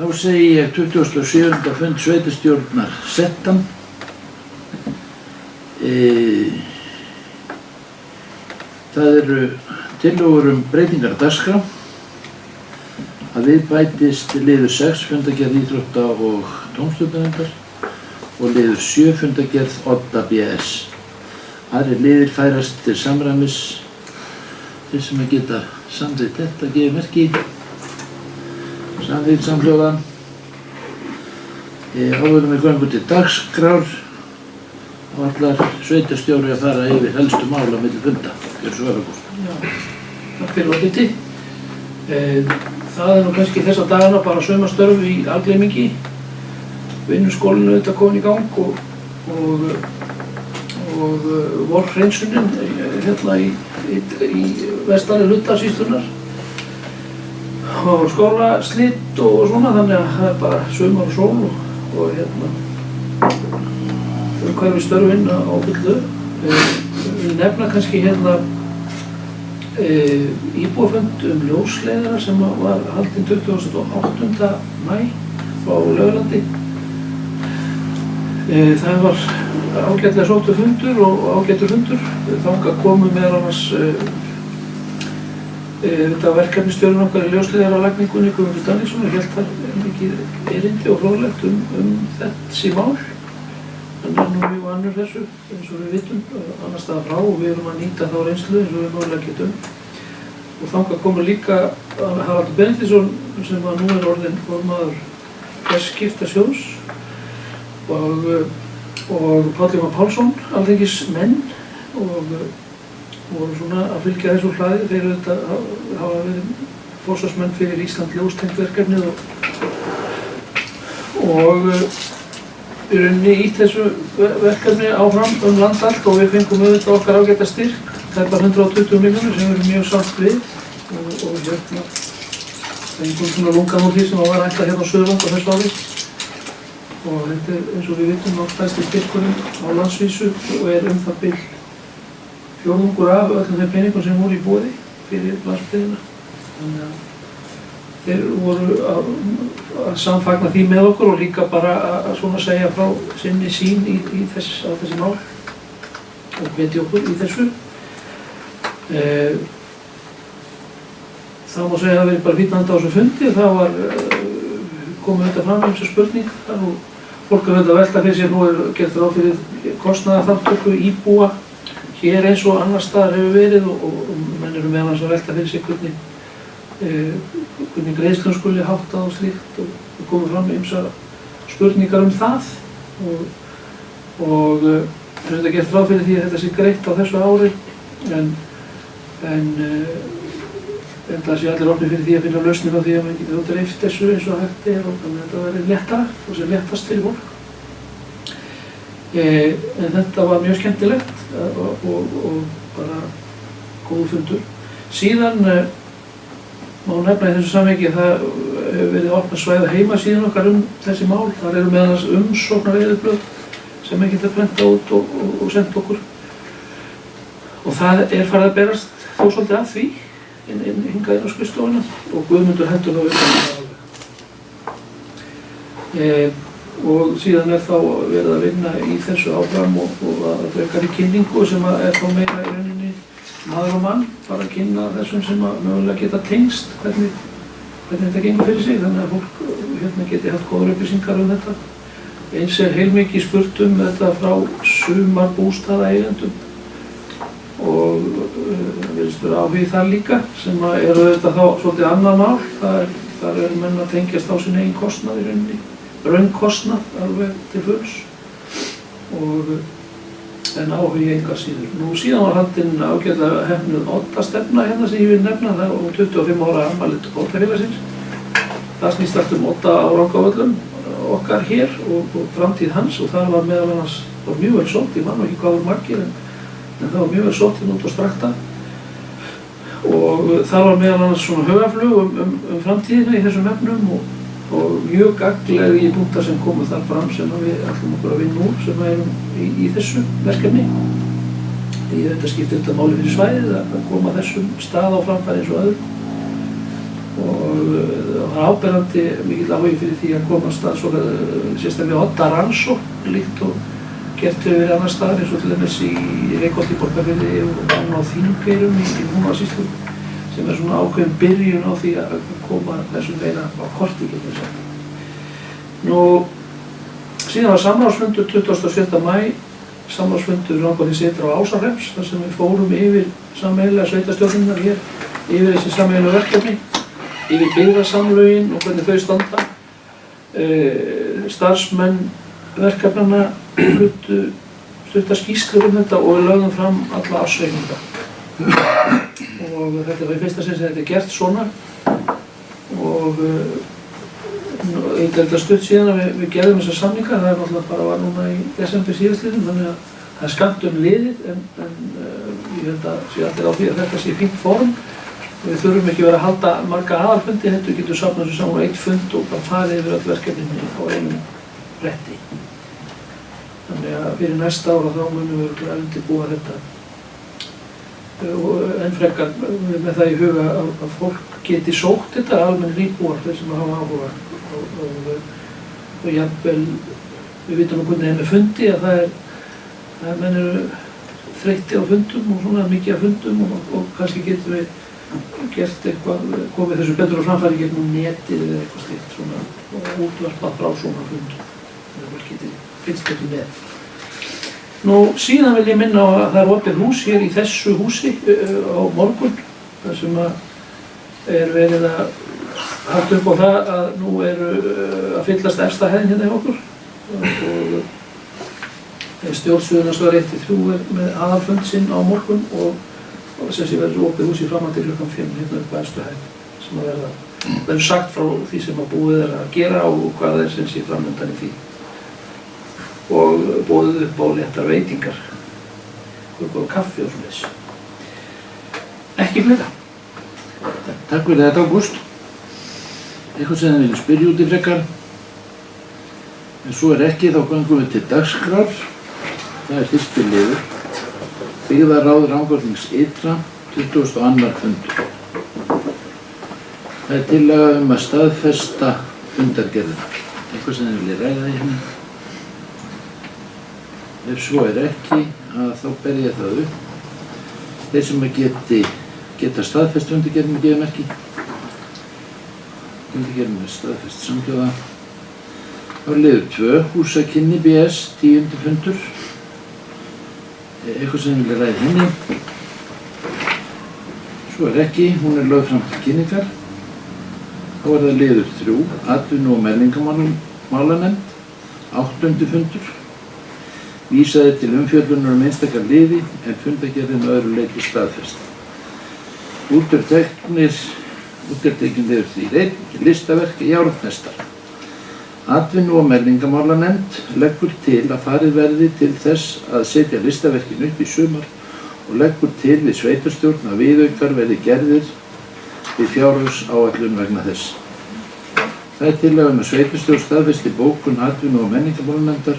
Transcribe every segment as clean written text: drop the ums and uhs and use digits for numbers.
Þá segi ég 27. fund sveitarstjórnar settan. Það eru tillögur breytingar á dagskrá. Að við bætist liður 6 fundargerð íþrótta og tómstundanefndar og liður 7 fundargerð Odda BS. Aðrir liðir færast til samræmis. Þeir sem að geta samþykkt þetta gefið merki. Samþykkt samhljóða. Áðurum við göngum til dagskrár og allar sveitarstjóri að fara yfir helstu mála á milli funda. Gjörðu svo vel. Já, takk fyrir orðiti. Það nú kannski þessa dagana bara saumastörf í algleymingi. Vinnuskólinu auðvitað komin í gang og vorhreinsunin hérna í vestari hluta sýslunnar og skólaslit og svona, þannig að það er bara saumar og sól og hérna umhverfi störfin á fullu. Við nefna kannski hérna íbúafund ljósleiðara sem var haldinn 28. maí frá Laugalandi. Það var ágætlega sóttur fundur og ágætur fundur. Þangað komu meðal annars þetta verkefnisstjórinn okkar í ljósleiðaralagningunni, Guðmundur Daníelsson, og hélt þar mikið erindi og fróðlegt þessi mál. Hann er nú mjög annur þessu, eins og við vitum, annars staðar frá, og við erum að nýta þá reynslu eins og við mögulega getum. Og þangað komu líka Haraldur Benediktsson, sem nú er orðinn formaður Fjarskiptasjóðs, og Páll Jóhann Pálsson, alþingismenn, og voru svona að fylgja þessu hlaði. Þeir auðvitað hafa verið forsvarsmenn fyrir Ísland ljóstengt verkefnið og í rauninni ítt þessu verkefni áfram land allt, og við fengum auðvitað okkar ágæta styrk. Það er bara 120 milljónir sem við erum mjög sátt við og hérna fengum svona lungan úr því sem var ætlað hérna á Suðurland á þessu ári. Og þetta er, eins og við vitum, stærsti styrkurinn á landsvísu og er það bil fjórðungur af öllum þeim peningum sem voru í boði fyrir landsbyggðina. Þannig að þeir voru að samfagna því með okkur og líka bara að svona segja frá sinni sín á þessi mál og hvetja okkur í þessu. Það má segja að það verið bara fínandi á þessu fundi. Það var komið þetta fram eins og spurning. Fólk er að velta fyrir sér, nú er gert ráð fyrir kostnaðarþátttöku íbúa hér eins og annars staðar hefur verið og menn eru meðal annars að velta fyrir sér hvernig greiðslum skuli háttað og slíkt og komið fram ýmsar spurningar það og þetta gert ráð fyrir því að þetta sé greitt á þessu ári en það sé allir opnir fyrir því að finna lausnir á því að maður geti þá dreift þessu eins og hægt er og þannig að þetta verði léttara og sem léttast fyrir fólk. En þetta var mjög skemmtilegt og bara góð fundur. Síðan má nefna í þessu samhengi að það hefur verið opnað svæði heimasíðan okkar þessi mál. Þar eru meðal annars umsóknareyðublöð sem er getað prentað út og sendt okkur. Og það er farið að berast þó svolítið að því hingað inn á skrifstofuna og Guðmundur hendur nú utan og síðan er þá verið að vinna í þessu áfram og að frekari kynningu sem er þá meira í rauninni maður og mann, bara að kynna þessum sem að mögulega geta tengst hvernig þetta gengur fyrir sig, þannig að fólk hérna geti haft góðar upplýsingar þetta. Eins er heilmikið spurt þetta frá sumarbústaðaeigendum og virðist vera áhugi þar líka sem eru auðvitað þá svolítið annað mál. Þar eru menn að tengjast á sinn eigin kostnað í rauninni, raunkostnað alveg til fulls en áhugi engar síður. Nú síðan var haldin ágætlega hefnuð Odda-stefna hérna sem ég vil nefna, það var 25 ára afmæli Oddafélagsins. Það snýst allt Odda á Rangárvöllum okkar hér og framtíð hans og það var meðal annars mjög vel sótt, ég man ekki hvað voru margir en það var mjög vel sótt út á Strakta og þar var meðal annars svona hugarflug framtíðina í þessum efnum og mjög gagnlegir punktar sem komu þar fram sem við ætlum okkur að vinna úr sem erum í þessu verkefni. Því þetta skiptir þetta máli fyrir svæðið að koma þessum stað á framfæri eins og öðrum það var áberandi mikill áhugi fyrir því að komast að svona sérstaklega odda rannsókn líkt og gert hefur verið annars staðar eins og til dæmis í Reykholti í Borgarfirði og á Þingeyrum í Húnavatnssýslu sem svona ákveðin byrjun á því að koma þessum meira á korti, getur við sagt. Síðan var samráðsfundur 27. maí, samráðsfundur Rangárþings ytra og Ásahrepps þar sem við fórum yfir sameiginlega sveitarstjórnirnar hér, yfir þessi sameiginlegu verkefni, yfir byggðasamlögin og hvernig þau standa. Starfsmenn verkefnanna fluttu stutta skýrslur þetta og við lögðum fram alla ársreikninga. Og þetta var í fyrsta sinn sem þetta gert svona og ég held að stutt síðan að við gerðum þessar samninga, það náttúrulega bara var núna í desember síðastliðnum, þannig að það er skammt liðið en ég held að sé allir á því að þetta sé fínt form. Við þurfum ekki verið að halda marga aðalfundi, þetta getur safnað þessu saman á eitt fund og bara farið yfir öll verkefninni á einum rétti. Þannig að fyrir næsta ára þá munum við undirbúa þetta og enn frekar með það í huga að fólk geti sótt þetta, almennir íbúar, þeir sem hafa áhuga og jafnvel, við vitum hvernig með fundi að það er menn eru þreytti á fundum og svona mikið af fundum og kannski getum við gert eitthvað, komið þessu betur á framfæri gegnum netið eða eitthvað slíkt svona og útvarpað frá svona fundum þannig að fólk geti fylgst betur með. Síðan vil ég minna á að það er opið hús hér í þessu húsi á morgun þar sem er verið að halda upp á það að nú eru að fyllast efsta hæðin hérna hjá okkur og stjórnstöðunarstöðar 1-3 er með aðalfund sinn á morgun og sem sé verður opið hús í framhaldi klukkan 5 hérna upp á efstu hæð sem að verður sagt frá því sem að búið er að gera og hvað er sem sé framöndan í því og boðið upp á léttar veitingar og kaffi og svoleiðis. Ekki fleira. Takk fyrir þetta, Ágúst. Eitthvað sem þið viljum spyrja út í frekar. En svo er ekki, þá göngum við til dagskrár. Það er fyrsti liður. Byggðaráð Rangárþings ytra, 22. fundur. Það er tillaga að staðfesta fundargerðina. Eitthvað sem þið viljið ræða í henni. Ef svo er ekki, þá ber ég það upp. Þeir sem geta staðfest fundargerðina gefa merki. Fundargerðin er staðfest samhljóða. Þá er liður 2, húsakynni BS, 10. fundur. Eitthvað sem vilja ræða henni. Svo er ekki, hún er lögð fram til kynningar. Þá er það liður 3, atvinnu- og menningarmálanefnd, 8. fundur. Vísaði til umfjöllunar einstakar liði en fundargerðin öðru leyti staðfest. Úttektin liður 3, listaverk járnhestar. Atvinnu- og menningarmálanefnd leggur til að farið verði til þess að setja listaverkin upp í sumar og leggur til við sveitarstjórn að viðaukar verði gerðir við fjárhagsáætlun vegna þess. Það er tillaga að sveitarstjórn staðfesti bókun atvinnu- og menningarmálanefndar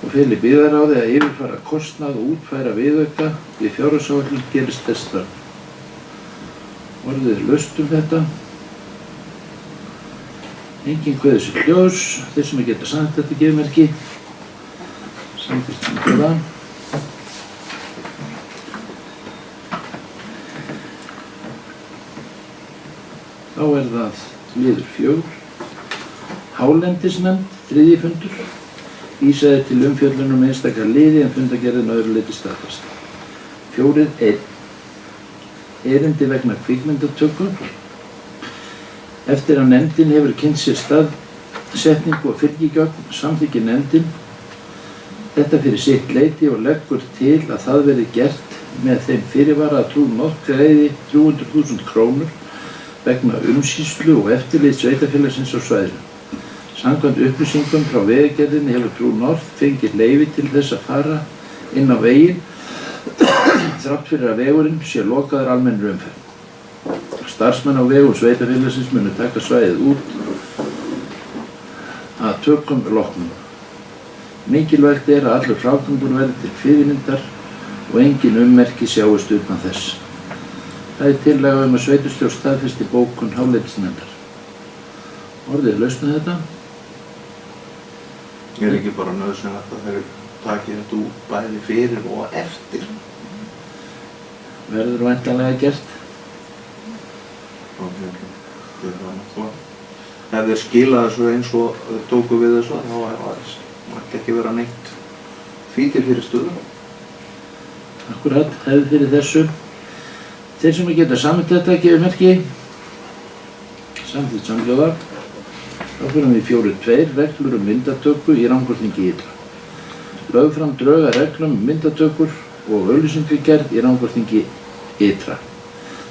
og feli byggðaráði að yfirfara kostnað og útfæra viðauka við fjárhagsáætlun gerist þess þörf. Orðið er laust þetta. Enginn kveður sér hljóðs, þeir sem geta sagt þetta gefa merki. Samþykkt sem það. Þá er það liður 4. Hálendisnefnd, 3. fundur. Vísaði til umfjöllunar einstakar liði en fundargerðin öðru leyti staðfest. 4.1. Erindi vegna kvikmyndatöku. Eftir að nefndin hefur kynnt sér staðsetningu og fylgigögn samþykkir nefndin þetta fyrir sitt leyti og leggur til að það verði gert með þeim fyrirvara að Trú North greiði 300.000 krónur vegna umsýslu og eftirlit sveitarfélagsins á svæðinu. Samkvæmt upplýsingum frá Vegagerðinni hefur Trú North fengið leyfi til þess að fara inn á veginn þrátt fyrir að vegurinn sé lokaður almennri umferð. Starfsmenn á vegum sveitarfélagsins munu taka svæðið út að tökum loknum. Mikilvægt er að allur frágangur verði til fyrirmyndar og engin ummerki sjáist utan þess. Það tillaga að sveitarstjórn staðfesti bókun hálendisnefndar. Orðið lausn með þetta. Ekki bara nauðsynlegt að þeir taki þetta út bæði fyrir og eftir. Verður væntanlega gert. Og það náttúrulega. Ef þeir skila þessu eins og þeir tóku við þessu, þá mætti ekki vera neitt fítir fyrir stöðum. Akkurat, hefði fyrir þessu. Þeir sem geta samþykkt þetta gefur merki. Samþykkt samhljóða. Þá fyrir við 4.2 reglur myndatöku í Rangárþingi ytra. Lögð fram drög að reglum myndatökur og auglýsingagerð í Rangárþingi ytra.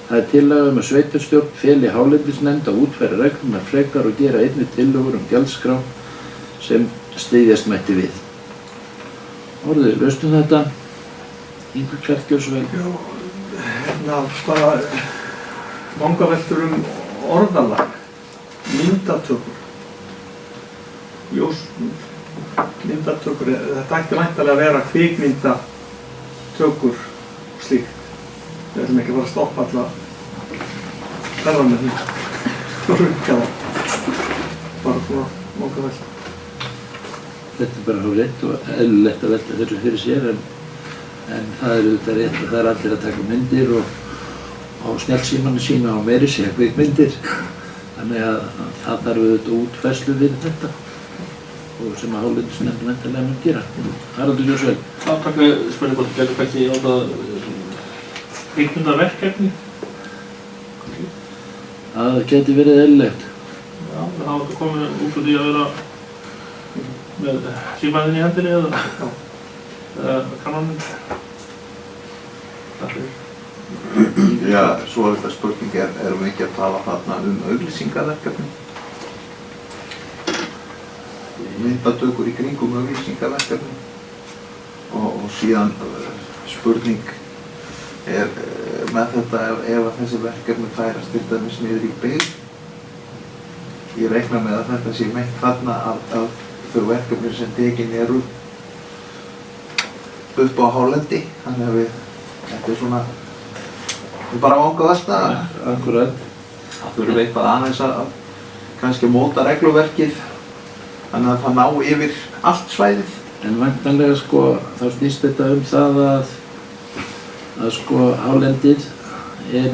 Það tillaga að sveitarstjórn feli hálendisnefnd að útfæra reglurnar frekar og gera einnig tillögur gjaldskrá sem styðjast mætti við. Orðið lausn þetta. Ingvar Kjartansson. Bara vangaveltur orðalag, myndatökur, myndatökur, þetta ætti væntanlega að vera kvikmyndatökur og slíkt. Við ætlum ekki bara að stoppa alla ferðamenn og rukka það. Bara svona vangaveltur. Þetta bara hálfrétt og eðlilegt að velta þessu fyrir sér en það auðvitað rétt að það allir að taka myndir og á snjallsímanu sína á meiri segja kvikmyndir. Þannig að það þarf auðvitað útfærslu við þetta og sem að hálendisnefnd væntanlega mun gera. Haraldur Jósveig. Það taka spurning hvort gerðu kannski á það kvikmyndaverkefni. Það geti verið eðlilegt. Já, það átti að koma út úr því að vera með símaðinn í hendinni eða kannaninn. Já, svo þetta spurning erum við ekki að tala þarna auglýsingaverkefni? Myndatökur í kringum auglýsingaverkefni. Og síðan spurning með þetta ef þessi verkefni færast til dæmis niður í byggð. Ég reikna með að þetta sé meint þarna að þau verkefni sem tekin eru upp á hálendi, þannig að þetta svona bara vangavelta. Akkurat. Það þurfum eitthvað aðeins að kannski móta regluverkið þannig að það ná yfir allt svæðið. En væntanlega þá snýst þetta það að hálendið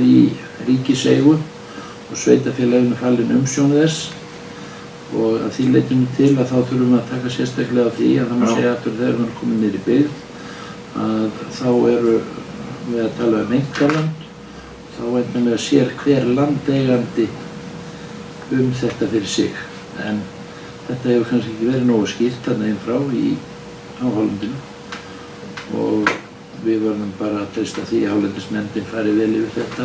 í ríkiseigu og sveitarfélaginu falin umsjón þess og að því leytinu til að þá þurfum við að taka sérstaklega á því að það má segja aftur þegar við erum komin niður í byggð að þá eru við að tala einkaland þá væntanlega sér hver landeigandi þetta fyrir sig en þetta hefur kannski ekki verið nógu skýrt þarna inn frá á hálendinu og við verðum bara að treysta því að hálendisnefndin fari vel yfir þetta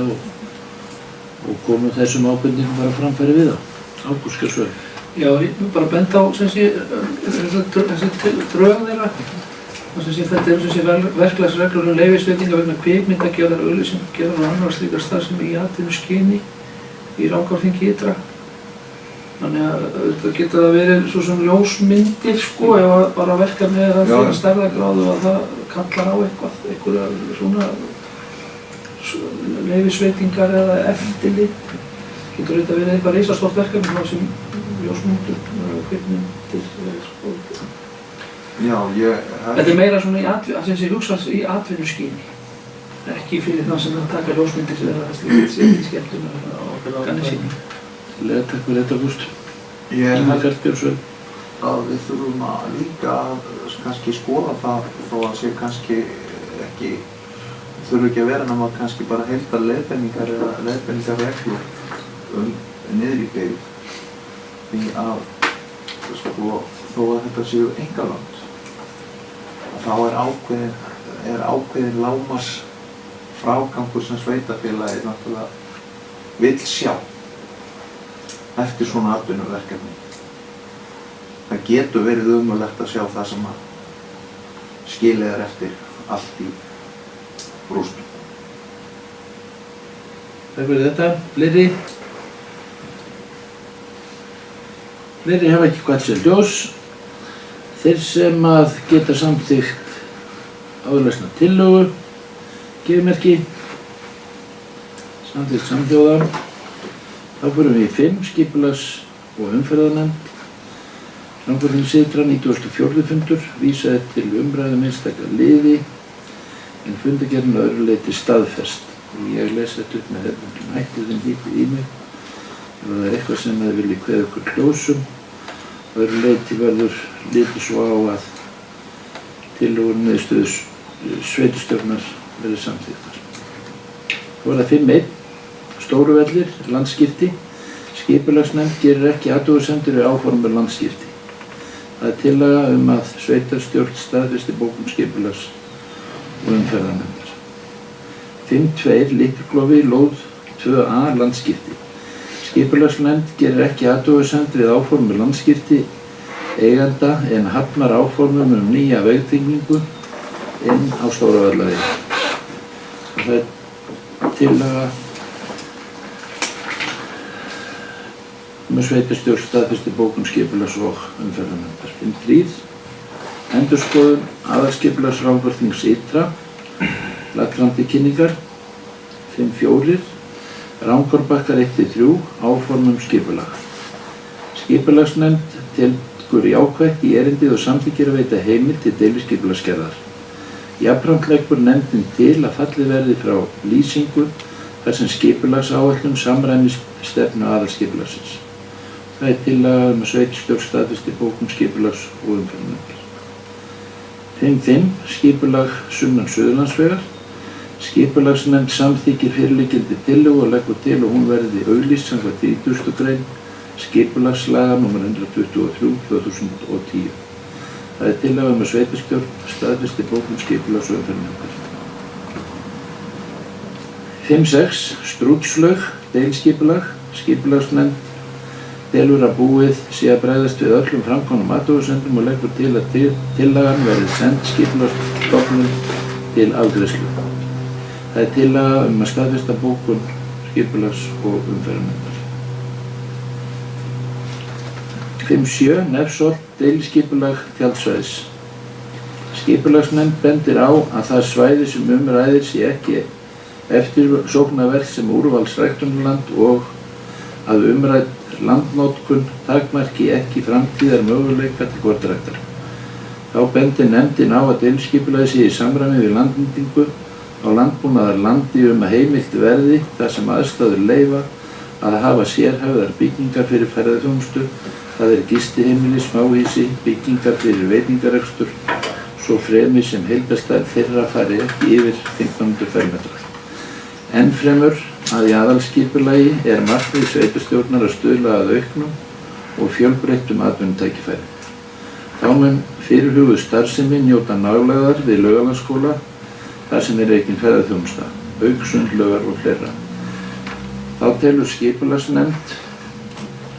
og komum þessum ábendingum bara framfæri við þá. Ágúst Skjörsvöld. Já, ég vil bara benda á þessi drög þeirra. Þetta eru verklagsreglur leyfisveitinga vegna kvikmyndagerðar, auglýsingagerðar og annars slíkar starfsemi í atvinnuskyni í Rangárþingi ytra. Þannig að þetta geta verið svo sem ljósmyndir ef bara verkefni að fyrir stærðargráðu að það kallar á einhverja svona leyfisveitingar eða eftirlit. Getur þetta verið eitthvað risastórt verkefni sem ljósmyndur, kvikmyndir Já, Þetta meira svona í atvinnuskyni. Ekki fyrir það sem að taka ljósmyndir eða slíkt skemmtun og kannið síni. Takk fyrir þetta, Ágúst. Ég Ingvar Kjartansson. að við þurfum líka að kannski skoða það þó að sé kannski ekki þurfi ekki að vera nema kannski bara heildar leiðbeiningar eða leiðbeiningarreglur niður í byggð því að þó að þetta séu einkalönd þá er ákveðin lágmarks frágangur sem sveitarfélagið náttúrulega vill sjá eftir svona atvinnuverkefni. Það getur verið ömurlegt að sjá það sem að skilið er eftir allt í rústum. Takk fyrir þetta. Fleiri hafa ekki hvað sér ljós. Þeir sem að geta samþykkt áðurlesna tillögu, gefið merki. Samþykkt samhljóða. Þá förum við í 5, skipulags- og umferðarnefnd. Rangárþings ytra 94. fundur, vísaði til umræðum einstaka liði, en fundargerðin að öðru leyti staðfest. Og ég les þetta upp með hefðbundum hætti þeim hítið í mig. Ef það er eitthvað sem þið viljið kveða ykkur hljósum, að öðru leyti verður litið svo á að tillögur niðurstöðu sveitarstjórnar verði samþykktar. Þá er það 5.1. Stóruvellir, landsskipti. Skipulagsnefnd gerir ekki athugasemdir við áform um landsskipti. Það er tillaga að sveitarstjórn staðfesti bókun skipulags- og umferðarnefndar. 5.2. Litluklofi, lóð 2a, landsskipti. Skipulagsnefnd gerir ekki athugasemdir við áform um landsskipti eiganda en hafnar áformum um nýja vegtengingu inn á Stóravallavegi. Og það er tillaga sveitarstjórn staðfesti bókun skipulags- og umferðarnefndar. 5.3. Endurskoðun aðalskipulags Rangárþings ytra, lagt fram til kynningar. 5.4. Rangárbakkar 1-3, áform skipulag. Skipulagsnefnd tekur jákvætt í erindið og samþykkir að veita heimild til deiliskipulagsgerðar. Jafnframt leggur nefndin til að fallið verði frá lýsingu þar sem skipulagsáætlun samræmist stefnu aðalskipulagsins. Það er tillaga að sveitarstjórn staðfesti bókun skipulags- og umferðarnefndar. 5.5. Skipulag sunnan Suðurlandsvegar. Skipulagsnefnd samþykkir fyrirliggjandi tillögu og leggur til að hún verði auglýst samkvæmt 30. grein skipulagslaga nr. 123/2010. Það er tillaga að sveitarstjórn staðfesti bókun skipulags- og umferðarnefndar. 5.6. Strútslaug, deiliskipulag. Skipulagsnefnd telur að búið sé að bregðast við öllum framkomnum athugasemdum og leggur til að tillagan verði send skipulagsstofnun til afgreiðslu. Það er tillaga að staðfesta bókun skipulags- og umferðarnefndar. 5.7. Nefsholt, deiliskipulag tjaldsvæðis. Skipulagsnefnd bendir á að það svæði sem ræðir sé ekki eftirsóknarvert sem úrvalsræktunarland og að umrædd landnotkun takmarki ekki framtíðar möguleika til kornræktar. Þá bendir nefndin á að deiliskipulagið sé í samræmi við landnýtingu á landbúnaðarlandi að heimilt verði þar sem aðstæður leyfa að hafa sérhæfðar byggingar fyrir ferðaþjónustu, það er gistiheimili, smáhýsi, byggingar fyrir veitingarekstur, svo fremi sem heildarstærð þeirra fari ekki yfir 1500 fermetra. Ennfremur að í aðalskipulagi er markmið sveitarstjórnar að stuðla að auknum og fjölbreyttum atvinnutækifærum. Þá mun fyrirhuguð starfsemi njóta nálægðar við Laugalandsskóla þar sem er rekin ferðaþjónusta, auk sundlaugar og fleira. Þá telur skipulagsnefnd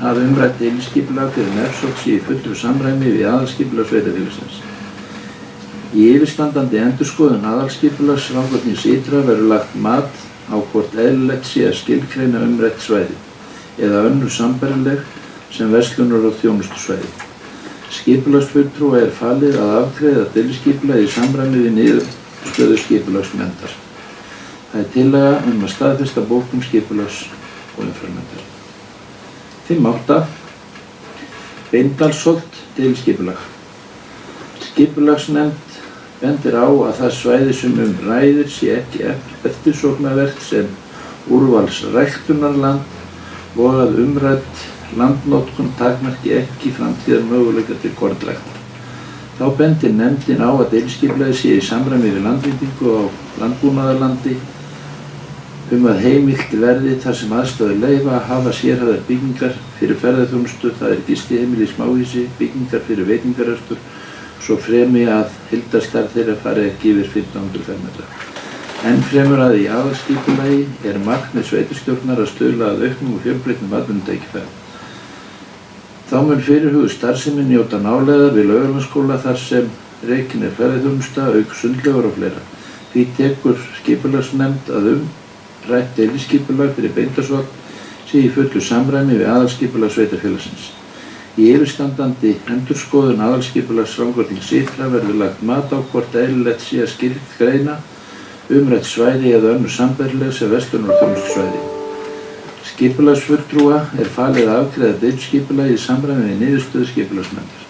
að umrætt deiliskipulag fyrir Nefsholt sé í fullu samræmi við aðalskipulag sveitarfélagsins. Í yfirstandandi endurskoðun aðalskipulags Rangárþings ytra verður lagt mat á hvort eðlilegt sé að skilgreina umrætt svæði eða önnur sambærileg sem verslunar- og þjónustusvæði. Skipulagsfulltrúa er falið að afgreiða deiliskipulagið í samræmi við niðurstöðu skipulagsnefndar. Það er tillaga að staðfesta bókun skipulags- og umferðarnefndar. 5.8. Beindalsholt, deiliskipulag. Skipulagsnefnd bendir á að það svæði sem ræðir sé ekki eftirsóknarvert sem úrvalsræktunarland og að umrædd landnotkun takmarki ekki framtíðar möguleika til kornræktar. Þá bendir nefndin á að deiliskipulagið sé í samræmi við landnýtingu á landbúnaðarlandi að heimilt verði þar sem aðstæður leyfa að hafa sérhæfðar byggingar fyrir ferðaþjónustu, það er gistiheimili, smáhýsi, byggingar fyrir veitingarekstur, svo fremi að heildarstærð þeirra fari ekki yfir 1500 fermetra. Ennfremur að í aðalskipulagi er markmið sveitarstjórnar að stuðla að auknum og fjölbreyttum atvinnutækifærum. Þá mun fyrirhuguð starfsemi njóta nálægðar við Laugalandsskóla þar sem rekin er ferðaþjónusta, auk sundlaugar og fleira. Því tekur skipulagsnefnd að umrætt deiliskipulag fyrir Beindalsholt sé í fullu samræmi við aðalskipulag sveitarfélagsins. Í yfirstandandi endurskoðun aðalskipulags Rangárþings ytra verður lagt mat á hvort eðlilegt sé að skilgreina umrætt svæði eða önnur sambærileg sem verslunar- og þjónustusvæði. Skipulagsfulltrúa er falið að afgreiða deiliskipulagi í samræmi við niðurstöðu skipulagsnefndar.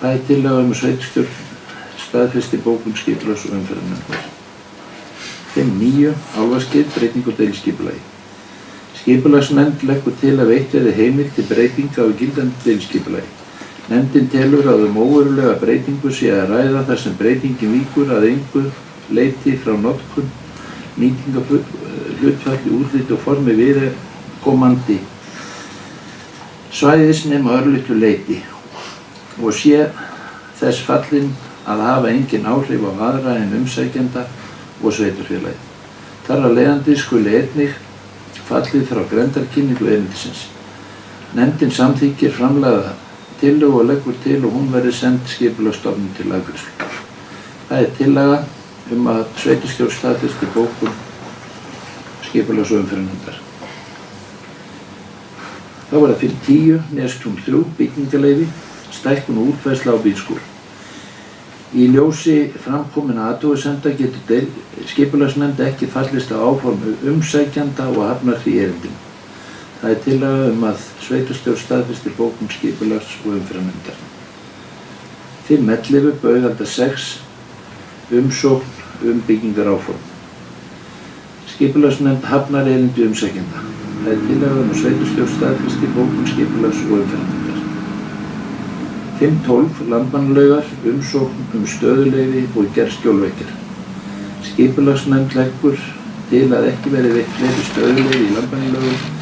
Það er tillaga að sveitarstjórn staðfesti bókun skipulags- og umferðarnefndar. 5.9. Álfarskeið, breyting á deiliskipulagi. Skipulagsnefnd leggur til að veitt verði heimild til breytinga á gildandi deiliskipulagi. Nefndin telur að óverulega breytingu sé að ræða þar sem breytingin víkur að engu leyti frá notkun, nýtingarhlutfalli, útliti og formi viðkomandi svæðis nema örlitlu leyti og sé þess fallin að hafa engin áhrif á aðra en umsækjanda og sveitarfélagið. Þar af leiðandi skuli einnig fallið frá grenndarkynningu erindisins. Nefndin samþykkir framlagða tillögu og leggur til og hún verði send skipulagsstofnun til afgreiðslu. Það er tillaga að sveitarstjórn staðfesti bókun skipulags- og umferðarnefndar. Þá var það fyrir 10, Nestún 3, byggingarleyfi, stækkun og útfærsla á bílskúr. Í ljósi framkominna athugasemda getur skipulagsnefnd ekki fallist á áform umsækjanda og hafnar því erindinu. Það er tillaga að sveitarstjórn staðfesti bókun skipulags- og umferðarnefndar. 5.11, Baugalda 6, umsókn byggingaráform. Skipulagsnefnd hafnar erindi umsækjanda. Það er tillaga að sveitarstjórn staðfesti bókun skipulags- og umferðarnefndar. 5.12, Landmannalaugar, umsókn stöðuleyfi og gerð skjólveggjar. Skipulagsnefnd leggur til að ekki verði veitt fleiri stöðuleyfi í Landmannalaugum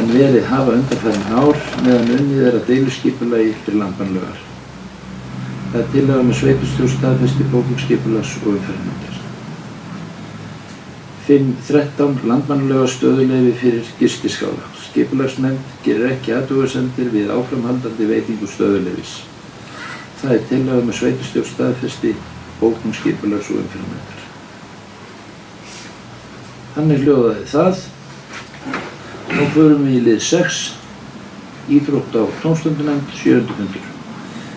en verið hafa undanfarin ár meðan unnið er að deiliskipulagi fyrir Landmannalaugar. Það er tillaga að sveitarstjórn staðfesti bókun skipulags- og umferðarnefndar. 5.13, Landmannalaugar stöðuleyfi fyrir gistiskála. Skipulagsnefnd gerir ekki athugasemdir við áframhaldandi veitingu stöðuleyfis. Það er tillaga að sveitarstjórn staðfesti bókun skipulags- og umferðarnefndar. Þannig hljóðaði það. Nú förum við í lið 6, íþrótta- og tómstundunefnd, 7. fundur.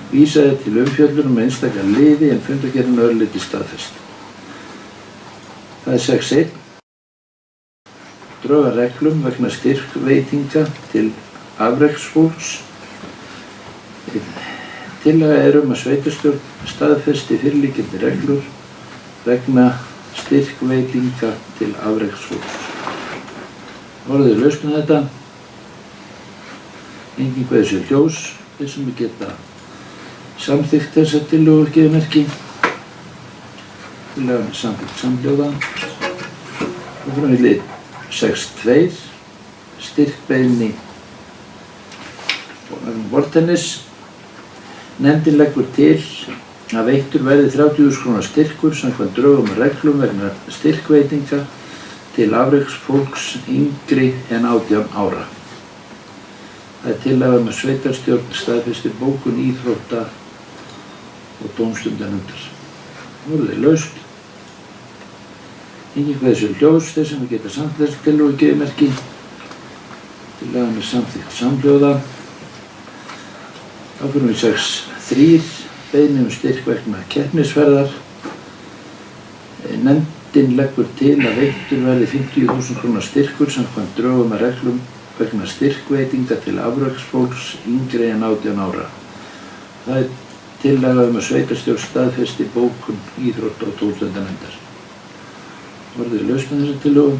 Vísaði til umfjöllun einstakar liði en fundargerðin örlítið staðfest. Það er 6.1. Drög að reglum vegna styrkveitinga til afreksfólks. Tillaga er að sveitarstjórn staðfesti fyrirliggjandi reglur vegna styrkveitinga til afreksfólks. Orðið lausn með þetta. Enginn kveður sér hljóðs. Þeir sem geta samþykkt þessa tillögu gefið merki. Tillagan er samþykkt samhljóða. Og fyrir lið 6.2, styrkbeiðni vortennis. Nefndin leggur til að veittur verði 30.000 króna styrkur samkvæmt drögum og reglum vegna styrkveitinga til afreksfólks yngri en 18 ára. Það er tillaga að sveitarstjórn staðfesti bókun íþrótta- og tómstundanefndar. Orðið laust. Enginn kveður sér hljóðs. Þeir sem geta samþykkt þessa tillögu gefið merki. Tillagan er samþykkt samhljóða. Þá fyrir við 6.3, beiðni styrk vegna keppnisferðar. Nefndin leggur til að veittur verði 50.000 króna styrkur samkvæmt drögum að reglum vegna styrkveitinga til afreksfólks yngri en 18 ára. Það er tillaga að sveitarstjórn staðfesti bókun íþrótta- og tómstundanefndar. Orðið lausn með þessa tillögu.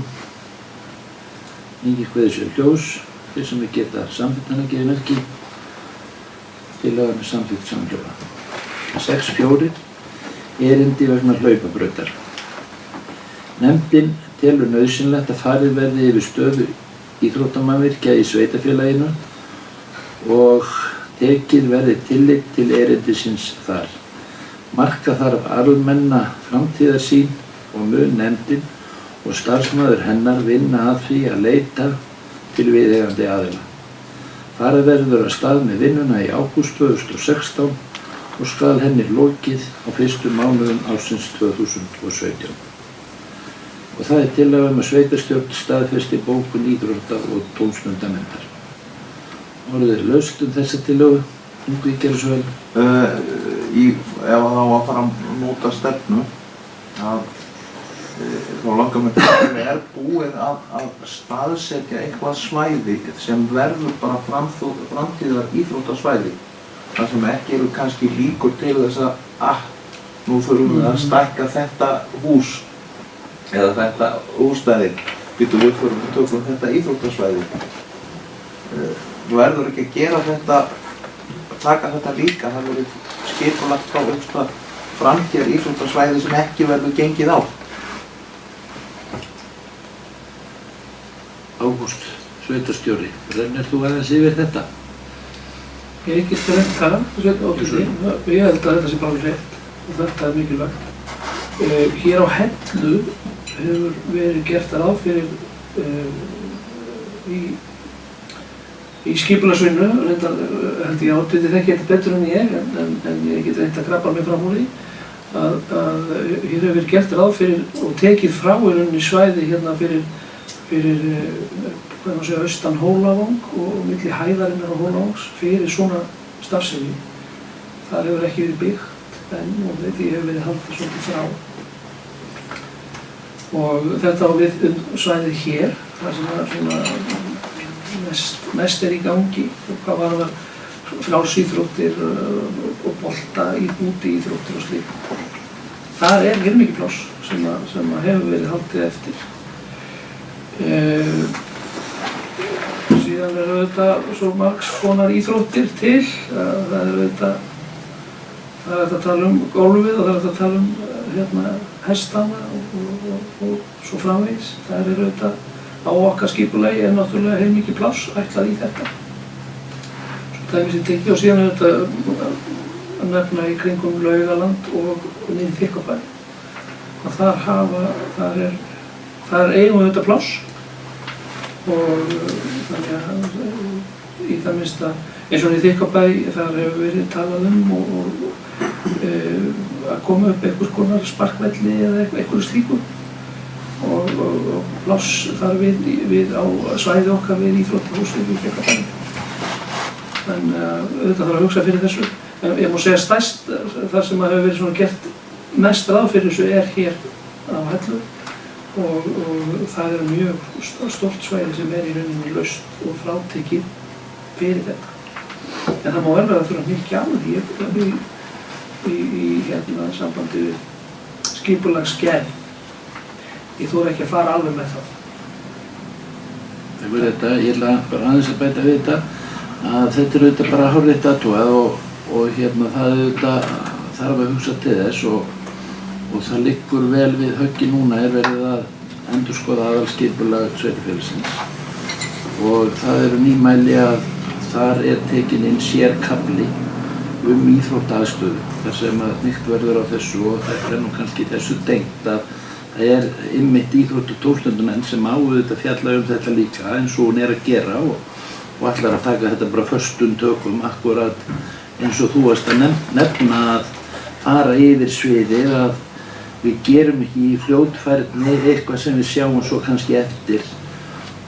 Enginn kveður sér hljóðs. Þeir sem geta samþykkt hana gefið merki. Tillagan er samþykkt samhljóða. 6.4, erindi vegna hlaupabrautar. Nefndin telur nauðsynlegt að farið verði yfir stöðu íþróttamannvirkja í sveitarfélaginu og tekið verði tillit til erindisins þar. Marka þarf almenna framtíðarsýn og mun nefndin og starfsmaður hennar vinna að því að leita til viðeigandi aðila. Farið verður af stað með vinnuna í ágúst 2016 og skal henni lokið á fyrstu mánuðum ársins 2017. Og það er tillaga að sveitarstjórn staðfesti bókun íþrótta- og tómstundanefndar. Orðið er laust þessa tillögu. Yngvi, gerðu svo vel. Ef það á að fara að móta stefnu að þá langar mig til að búið að staðsetja eitthvað svæði sem verður bara framtíðar íþróttasvæði. þar sem ekki eru kannski líkur til þess að nú þurfum við að stækka þetta hús eða þetta húsnæði, við tökum þetta íþróttasvæði. Þú verður ekki að gera þetta, taka þetta líka, það verður skipulagt frá einhverstað framtíðar íþróttasvæði sem ekki verður gengið á. Ágúst, sveitarstjóri, rennir þú aðeins yfir þetta? Ég er ekki strengt það, ég held að þetta sé bara rétt og þetta er mikilvægt. Hér á Hellu hefur verið gert ráð fyrir í skipulagsvinnu, held ég átið þekki þetta betur en ég, en ég get reynt að grabba mig fram úr því, að hér hefur verið gert ráð fyrir og tekið frá í rauninni svæði hérna fyrir hvað maður segja, austan Hólavang og milli hæðarinnar og Hólavangs fyrir svona starfsemi. Það hefur ekki verið byggt en og þetta hefur verið haldið svolítið frá. Og þetta á við svæðið hér, það sem er svona mest er í gangi, hvað varðar frjálsíþróttir og bolta, úti íþróttir og slíkt. Það er mikið pláss sem hefur verið haldið eftir. Síðan eru auðvitað svo margs konar íþróttir til. Það er auðvitað, það er hægt að tala um gólfið og það er hægt að tala um hestana og svo framvegis. Það er auðvitað á okkar skipulagi er náttúrulega heilmikið pláss ætlað í þetta. Svo dæmi sem tekið og síðan auðvitað að nefna í kringum Laugaland og niður Þykkvabæ. Þar eigum við auðvitað pláss og þannig að í það minnsta eins og í Þykkvabæ þar hefur verið talað um að koma upp einhvers konar sparkvelli eða einhverju slíku og pláss þar við á svæði okkar við íþróttahúsið í Þykkvabæ. En auðvitað þarf að hugsa fyrir þessu. En ég má segja stærst þar sem hefur verið svona gert mest ráð fyrir þessu er hér á Hellu og það er mjög stórt svæði sem er í rauninni laust og frátekið fyrir þetta. En það má vel vera að þurfa mikið á því í sambandi við skipulagsgerð. Ég þori ekki að fara alveg með það. Ég ætla bara aðeins að bæta við þetta að þetta er auðvitað bara hárrétt athugað og það auðvitað þarf að hugsa til þess og það liggur vel við höggi núna er verið að endurskoða aðalskipulag sveitarfélagsins og það eru nýmæli að þar er tekin inn sérkafli íþróttaaðstöðu þar sem að hnykkt verður á þessu og þetta er nú kannski þessu tengt að það er einmitt íþrótt- og tómstundunefnd sem á auðvitað fjalla þetta líka eins og hún er að gera og ætlar að taka þetta bara föstum tökum akkurat eins og þú varst að nefna að fara yfir sviðið að við gerum ekki í fljótfærni eitthvað sem við sjáum svo kannski eftir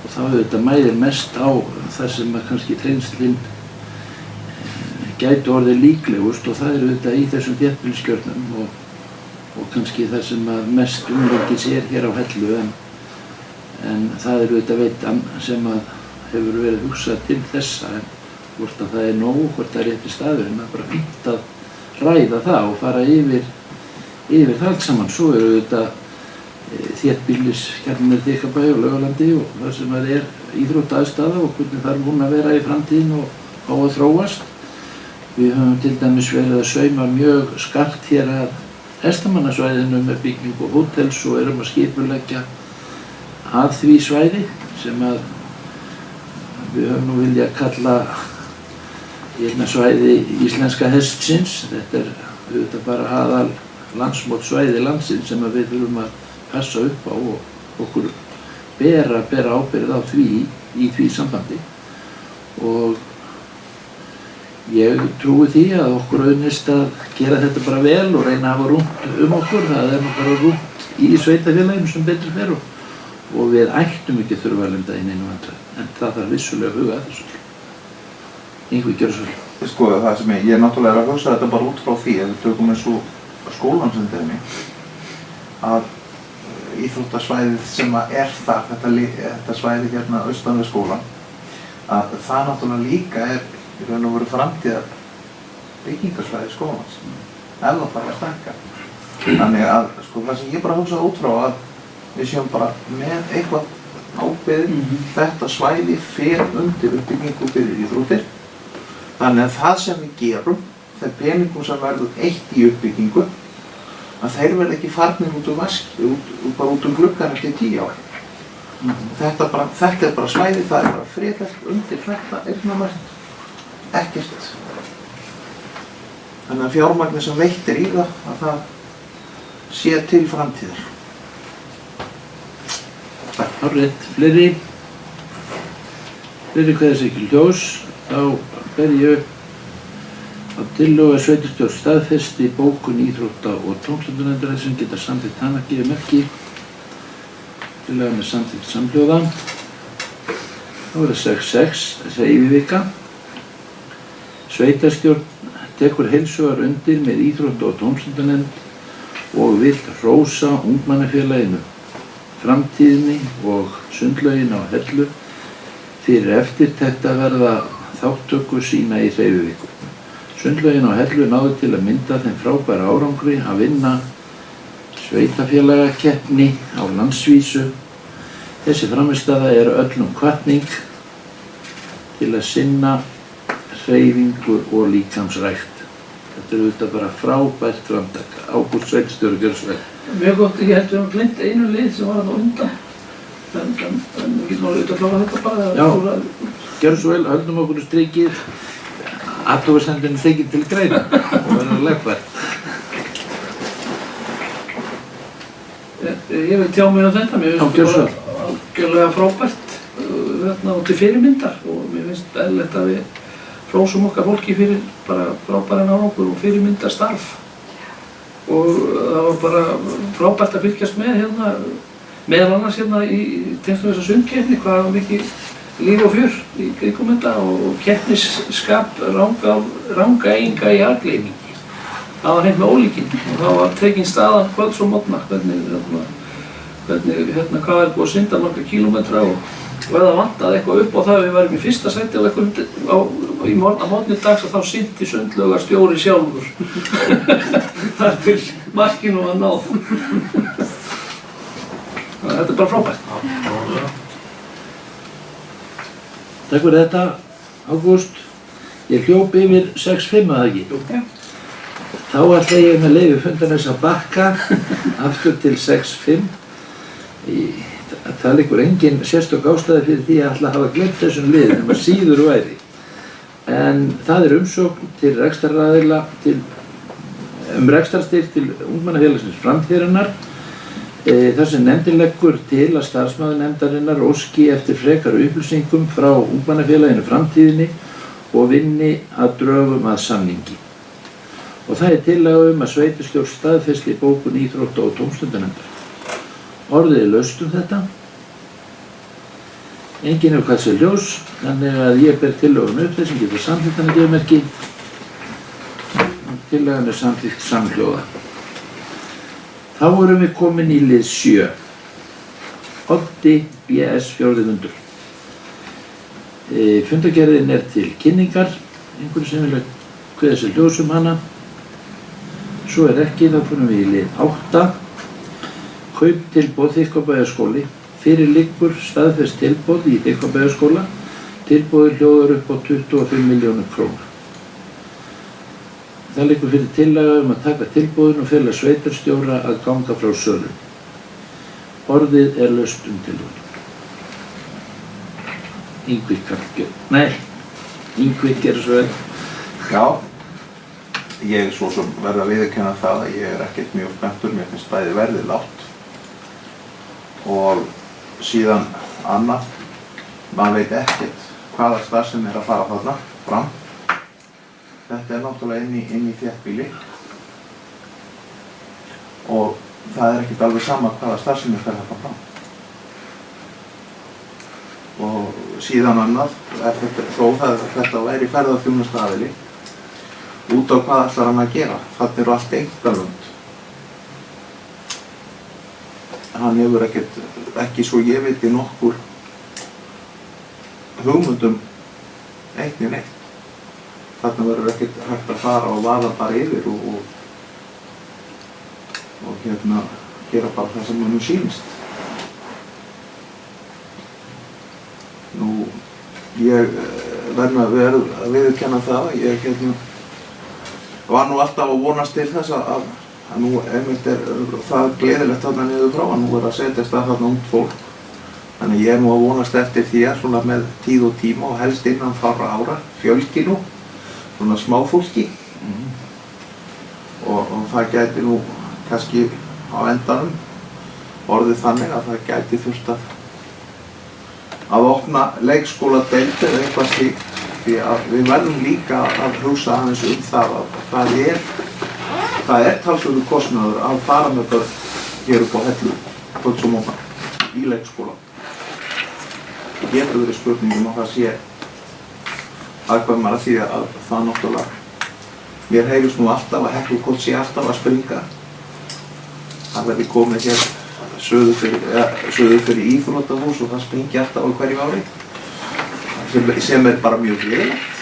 og þá auðvitað mæðir mest á þar sem að kannski þrengslinn gæti orðið líklegust og það er auðvitað í þessum þéttbýliskjörnum og kannski það sem að mest umleikis er hér á Hellu en það er auðvitað veitan sem að hefur verið hugsað til þessa en hvort að það er nóg, hvort það er rétti staður en það er bara fínt að ræða það og fara yfir það allt saman. Svo eru auðvitað þéttbýliskjarnir Þykkvabæ og Laugalandi og það sem er íþróttaaðstaða og hvernig þarf hún að vera í framtíðin og á að þróast. Við höfum til dæmis verið að sauma mjög skarpt hér að hestamannasvæðinu með byggingu hótels og erum að skipuleggja að því svæði sem að við höfum nú viljað kalla svæði íslenska hestsins. Þetta er auðvitað bara aðal landsmótsvæði landsins sem við þurfum að passa upp á og okkur bera ábyrgð á því í því sambandi og ég trúi því að okkur auðnist að gera þetta bara vel og reyna að hafa rúmt okkur. Það er nú bara rúmt í sveitarfélaginu sem betur fer og við ættum ekki þurfa að lenda inn einu vandræði en það þarf vissulega að huga að þessu. Yngvi, gjörðu svo vel. Sko, það sem ég náttúrulega er að hugsa þetta bara út frá því að við tökum eins og skólan sem dæmi að íþróttasvæðið sem er þar, þetta svæði hérna austan við skólann, að það náttúrulega líka í raun og veru framtíðar byggingarsvæði skólans, ef það fara að stækka. Þannig að sko, það sem ég bara hugsaði út frá að við séum bara með eitthvað ákveðið þetta svæði fyrir undir uppbyggingu fyrir íþróttir. Þannig að það sem við gerum, þeir peningum sem verður eitt í uppbyggingu, að þeir verða ekki farnir út úr bara út gluggann eftir 10 ár. Þetta er bara svæði, það er bara friðlegt undir þetta eignarmark, ekkert. Þannig að fjármagnið sem veittir í það, að það sé til framtíðar. Hárrétt, fleiri kveðja sig ekki ljós, þá ber ég upp að tillögu að sveitarstjórn staðfesti bókun íþrótta- og tómstundunefndarinnar sem geta samþykkt hana gefið merki. Tillagan er samþykkt samhljóða. Þá er það 6.6, hreyfivika. Sveitarstjórn tekur heilsugar undir með íþrótta- og tómstundunefnd og vill hrósa ungmennafélaginu, framtíðinni og sundlaugin á Hellu fyrir eftirtekt að verða þátttöku sína í hreyfiviku. Sundlaugin á Hellu náði til að mynda þeim frábæra árangri að vinna sveitafélagakeppni á landsvísu. Þessi frammistaða er öllum hvatning til að sinna hreyfingu og líkamsrækt. Þetta er auðvitað bara frábært framtak. Ágúst sveitarstjóri, gjörðu svo vel. Mjög gott, ég held við höfum gleymt einu lið sem var þarna undan. En við getum alveg auðvitað að klára þetta bara. Já, gjörðu svo vel, höldum okkur strikið. Athugasemdin tekið til greina og verður legfært. Ég vil tjá mig á þetta, mér finnst þetta bara algjörlega frábært og til fyrirmyndar og mér finnst eðlilegt að við hrósum okkar fólki fyrir bara frábæran árangur og fyrirmyndarstarf. Og það var bara frábært að fylgjast með hérna, meðal annars hérna í tengslum þessa sundkeppni, hvað var mikið líf og fjör í kringum þetta og keppnisskap rangaeyinga í algleymingi. Það var hreint með ólíkinn og það var tekin staðan kvölds og morgna hvernig hvað er búið að synda nokkra kílómetra og ef það vantaði eitthvað upp á það við varum í fyrsta sæti á morgni dags að þá synti sundlaugarstjóri sjálfur. Þar til markinu var náð. Þannig að þetta er bara frábært. Takk fyrir þetta, Ágúst. Ég hljóp yfir 6.5 að það ekki. Þá ætla ég með leyfi fundarins að bakka aftur til 6.5. Það liggur engin sérstök ástæði fyrir því að ætla að hafa glemt þessum lið nema síður væri. En það er umsókn til rekstraraðila rekstrarstyrk til ungmennafélagsins Framtíðarinnar. Þar sem nefndin leggur til að starfsmaður nefndarinnar óski eftir frekari upplýsingum frá ungmennafélaginu Framtíðinni og vinni að drögum að samningi. Og það er tillaga að sveitarstjórn staðfesti bókun íþrótta- og tómstundunefndar. Orðið er laust þetta. Enginn hefur kvætt sér ljós, þannig að ég ber tillögun upp þess sem getur samþykkt hana gefmerki. Tillagan er samþykkt samhljóða. Þá erum við komin í lið 7. Oddi BS 4. fundur. Fundargerðin er til kynningar, einhverju sem vilja kveða sér ljós hana. Svo er ekki, þá fyrir við í lið 8. Kauptilboð Þykkvabæjarskóli. Fyrir liggur staðfest tilboð í Þykkvabæjarskóla. Tilboðið hljóðar upp á 25 milljónir króna. Það liggur fyrir tillaga að taka tilboðin og fela sveitarstjóra að ganga frá sölu. Orðið er laust tillöguna. Ingvi Karlbjörn. Nei, Ingvi gerðu svo vel. Já, ég svo sem verð að viðurkenna það að ég er ekkert mjög spenntur, mér finnst bæði verðið lágt. Og síðan annað, maður veit ekkert hvaða starfsemi er að fara þarna fram. Þetta er náttúrulega inn í þéttbýli og það er ekkert alveg sama hvaða starfsemi fer þetta fram. Og síðan annað, þó þetta væri ferðaþjónustuaðili, út á hvað ætlar hann að gera? Þarna eru allt einkalönd. hann hefur ekki svo ég viti nokkur hugmyndum eitt né neitt. Þarna verður ekkert hægt að fara og vaða bara yfir og gera bara það sem honum sýnist. Nú, ég verð að viðurkenna það, ég var nú alltaf að vonast til þess að nú einmitt það gleðilegt þarna niður frá að nú að setjast að þarna ungt fólk. Þannig ég nú að vonast eftir því að svona með tíð og tíma og helst innan fárra ára fjölgi nú, svona smáfólki. Og það gæti nú kannski á endanum orðið þannig að það gæti þurft að opna leikskóladeild eða eitthvað slíkt, því að við verðum líka að hugsa aðeins það að það er talsverður kostnaður að fara með börn hér upp á Hellu, kvölds og mótna, í leikskóla. Það getur verið spurningum að það sé aðkvæmara því að það náttúrulega, mér heyrist nú alltaf að Heklukot sé alltaf að springa. Það verði komið hér suður fyrir íþróttahús og það springi alltaf á hverju ári, sem bara mjög gleðilegt.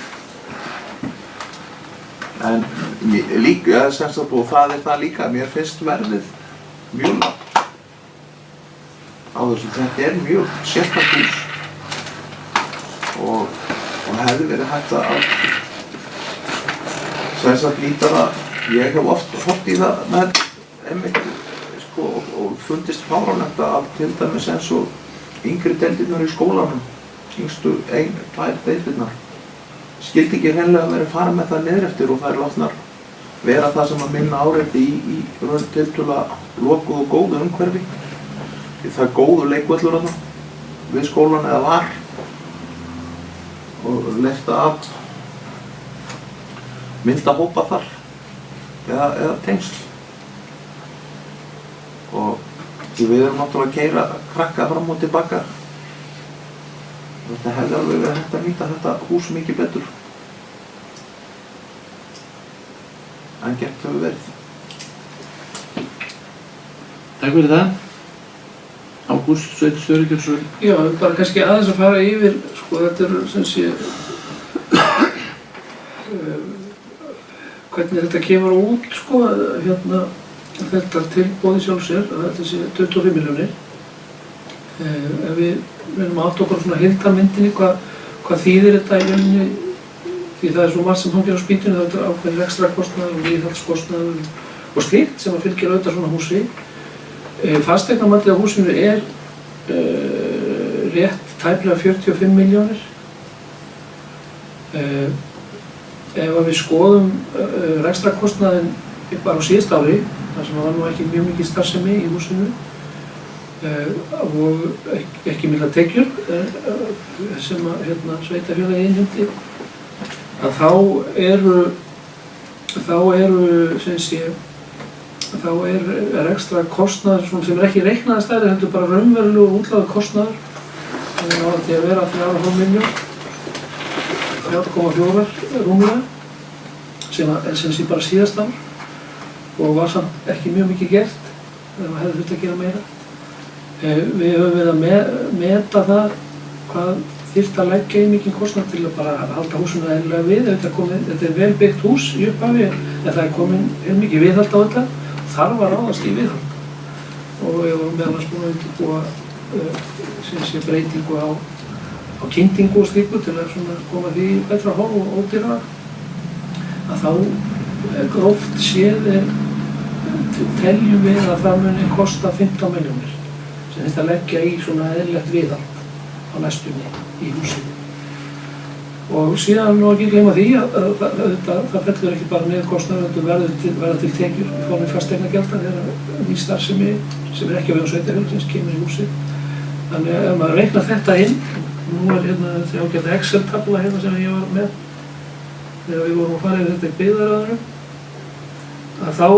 En líka, og það það líka, mér finnst verðið mjög lágt á þessu. Þetta mjög sérstakt hús og hefði verið hægt að líta það. Ég hef oft horft í það með einmitt og fundist fáránlegt að til dæmis eins og yngri deildirnar í skólanum, yngstu 1-2 deildirnar, skyldi ekki hreinlega verið að fara með það niður eftir og þær látnar vera það sem að minna áreiti í tiltölulega lokuð og góðu umhverfi. Því það góðu leikvöllur þarna við skólan eða var og leyft að mynda hópa þar eða tengsl. Og því við erum náttúrulega að keyra krakka fram og tilbaka. Þetta hefði alveg verið hægt að nýta þetta hús mikið betur en gert hefur verið. Takk fyrir það. Ágúst Sveinsson Gjörnsson. Já, bara kannski aðeins að fara yfir, þetta sem sé hvernig þetta kemur út, þetta tilboði sjálf sér, að þetta sé 25 milljónir. Ef við reynum að átta okkur á svona heildarmyndinni, hvað þýðir þetta í rauninni, því það svo margt sem hangir á spýtunni, þetta ákveðin rekstrarkostnaður og viðhaldskostnaður og slíkt sem að fylgir auðvitað svona húsi. Fasteignamatið á húsinu rétt tæplega 45 milljónir. Ef við skoðum rekstrarkostnaðinn bara á síðasta ári, þar sem var nú ekki mjög mikið starfsemi í húsinu og ekki mikla tekjur sem að sveitarfélagið innheimti, að þá er ekstra kostnaður sem ekki reiknaður stærri, heldur bara raunverulegur útlagður kostnaður. Það var til að vera 3,5 milljón, 3,4 rúmlega, sem sé bara síðast ár og var samt ekki mjög mikið gert, það hefði þurft að gera meira. Við höfum verið að meta það hvað þyrfti að leggja í mikinn kostnað til að bara halda húsinu eðlilega við. Þetta vel byggt hús í upphafi, en það komin mikið viðhald á þetta, þarf að ráðast í viðhald. Og við vorum meðal annars búin að undirbúa breytingu á kyndingu og slíku til að koma því í betra horf og ódýrara. Að þá gróft séð teljum við að það muni kosta 15 milljónir sem þetta leggja í svona eðlilegt viðhald á næstunni í húsinu. Og síðan nú ekki gleyma því að það fellur ekki bara niður kostnaður, þetta verða til tekjur í formi fasteignagjalda þegar ný starfsemi sem ekki á vegum sveitarfélagsins kemur í húsið. Þannig að ef maður reiknar þetta inn, nú þetta ágæta Excel-tabla sem ég var með þegar við vorum að fara yfir þetta í byggðaröðunum, að þá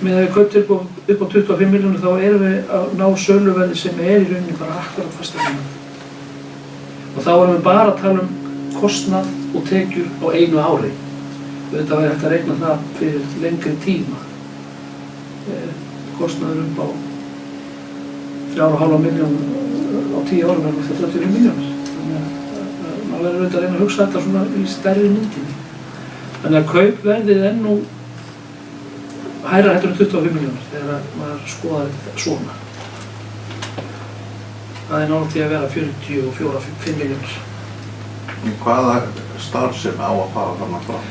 með að við kaupum upp á 25 milljónir þá erum við að ná söluverði sem í rauninni bara akkurat fasteignaverð. Og þá erum við bara að tala kostnað og tekjur á einu ári. Þetta væri hægt að reikna það fyrir lengri tíma. Kostnaður upp á 3,5 milljón á 10 árum er það 34 milljónir. Þannig að maður verður auðvitað að reyna að hugsa þetta svona í stærri myndinni. Þannig að kaupverðið er nú hærra heldur en 25 milljónir þegar maður skoðar þetta svona. Það er náttúrulega því að vera 44-5 milljónir. Hvaða starfsemi á að fara þarna fram?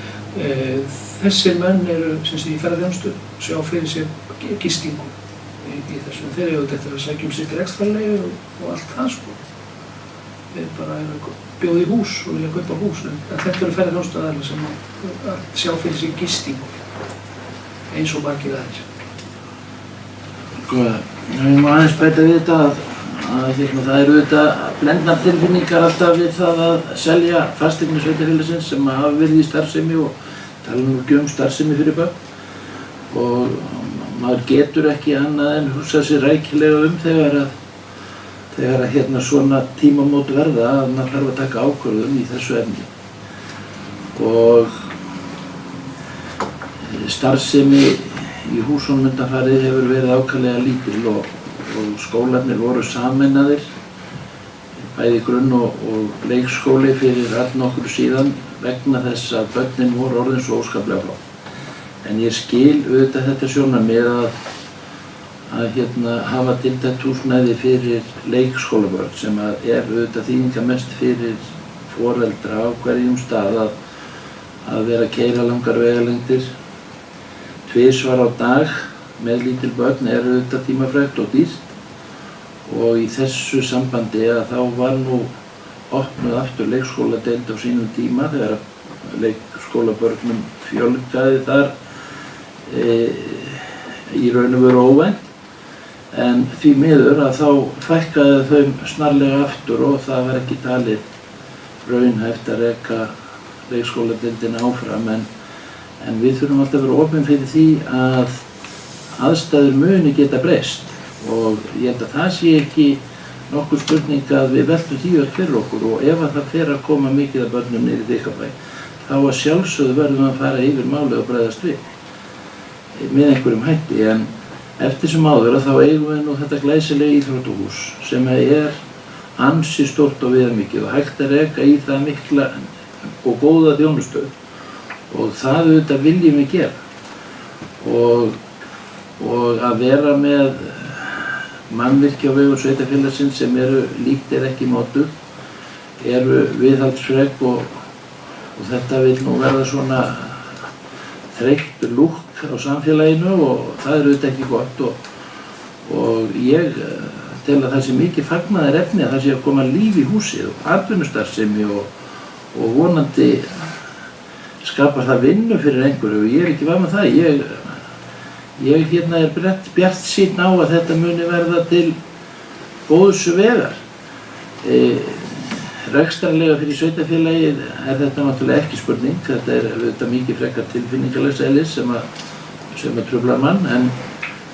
Þessir menn eru, sem sé, í ferðarþjónustu, sjá fyrir sér gistingu í þessu. Þeir eru auðvitað að sækja sig rekstrarleyfi og allt það, sko. Þeir bara eru að bjóða í hús og vilja kaupa hús, en þetta eru ferðarþjónustuaðilar sem að sjá fyrir sér gistingu, eins og margir aðeins. Ég má aðeins bæta við þetta að það eru auðvitað blendnar tilfinningar alltaf við það að selja fasteignir sveitarfélagsins sem hafa verið í starfsemi og tala nú ekki starfsemi fyrir börn. Og maður getur ekki annað en hugsa sér rækilega þegar svona tímamót verða að maður þarf að taka ákvörðun í þessu efni. Og starfsemi í húsunum undanfarið hefur verið ákaflega lítil og skólarnir voru sameinaðir, bæði grunn- og leikskóli fyrir allnokkru síðan vegna þess að börnin voru orðin svo óskaplega flá. En ég skil auðvitað þetta sjónarmið að hafa tiltækt húsnæði fyrir leikskólabörn sem er auðvitað þýðingarmest fyrir foreldra á hverjum stað að vera að keyra langar vegalengdir 2 á dag með lítil börn er auðvitað tímafrekt og dýrt og í þessu sambandi að þá var nú opnuð aftur leikskóladeild á sínum tíma þegar leikskólabörnum fjölgaði þar í raun og veru óvænt en því miður að þá fækkaði þau snarlega aftur og það var ekki talið raunhæft að reka leikskóladeildina áfram en við þurfum alltaf að vera opin fyrir því að aðstæður muni geta breyst og ég held að það sé ekki nokkur spurning að við veltum því öll fyrir okkur og ef að það fer að koma mikið af börnum niður í Þykkvabæ þá að sjálfsögðu verðum að fara yfir málið og bregðast við með einhverjum hætti en eftir sem áður að þá eigum við nú þetta glæsilega íþróttahús sem er ansi stórt og viðamikið og hægt að reka í það mikla og góða þjónustöð og það auðvitað viljum við gera og að vera með mannvirki á vegum sveitarfélagsins sem eru líkt ekki notuð, eru viðhaldsfrek og þetta vil nú verða svona þreytt lúkk á samfélaginu og það er auðvitað ekki gott og ég tel að það sé mikið fagnaðarefni að það sé að koma líf í húsið og atvinnustarfsemi og vonandi skapar það vinnu fyrir einhverju og ég er ekki var með það. Ég er bjartsýnn á að þetta muni verða til góðs vegar. Rekstrarlega fyrir sveitarfélagið er þetta náttúrulega ekki spurning, þetta er auðvitað mikið frekar tilfinningalegs eðlis sem að truflar mann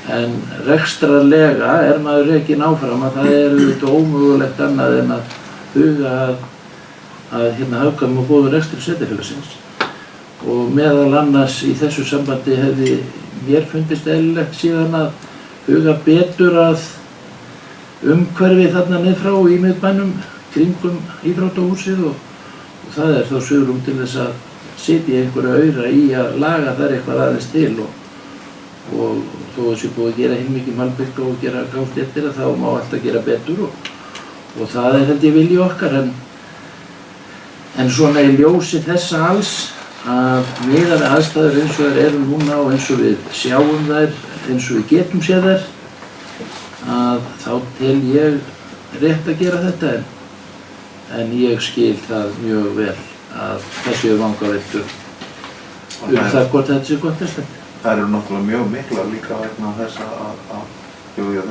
en rekstrarlega er maður rekinn áfram að það er auðvitað ómögulegt annað en að huga að hagkvæmum og góðum rekstri sveitarfélagsins og meðal annars í þessu sambandi hefði mér fundist eðlilegt síðan að huga betur að umhverfi þarna niður frá í miðbænum kringum íþróttahúsið og það er þá svigrúm til þess að sitja einhverja aura í að laga þar eitthvað aðeins til og þó að sé búið að gera heilmikið malbygg og gera gáfléttir að þá má alltaf gera betur og það er held ég vilji okkar en svona í ljósi þessa alls að miðað við aðstæður eins og þær eru núna og eins og við sjáum þær, eins og við getum séð þær, að þá tel ég rétt að gera þetta en ég skil það mjög vel að það séu vangaveltur það hvort þetta sé gott þess. Það eru náttúrulega mjög mikla líka vegna þess að það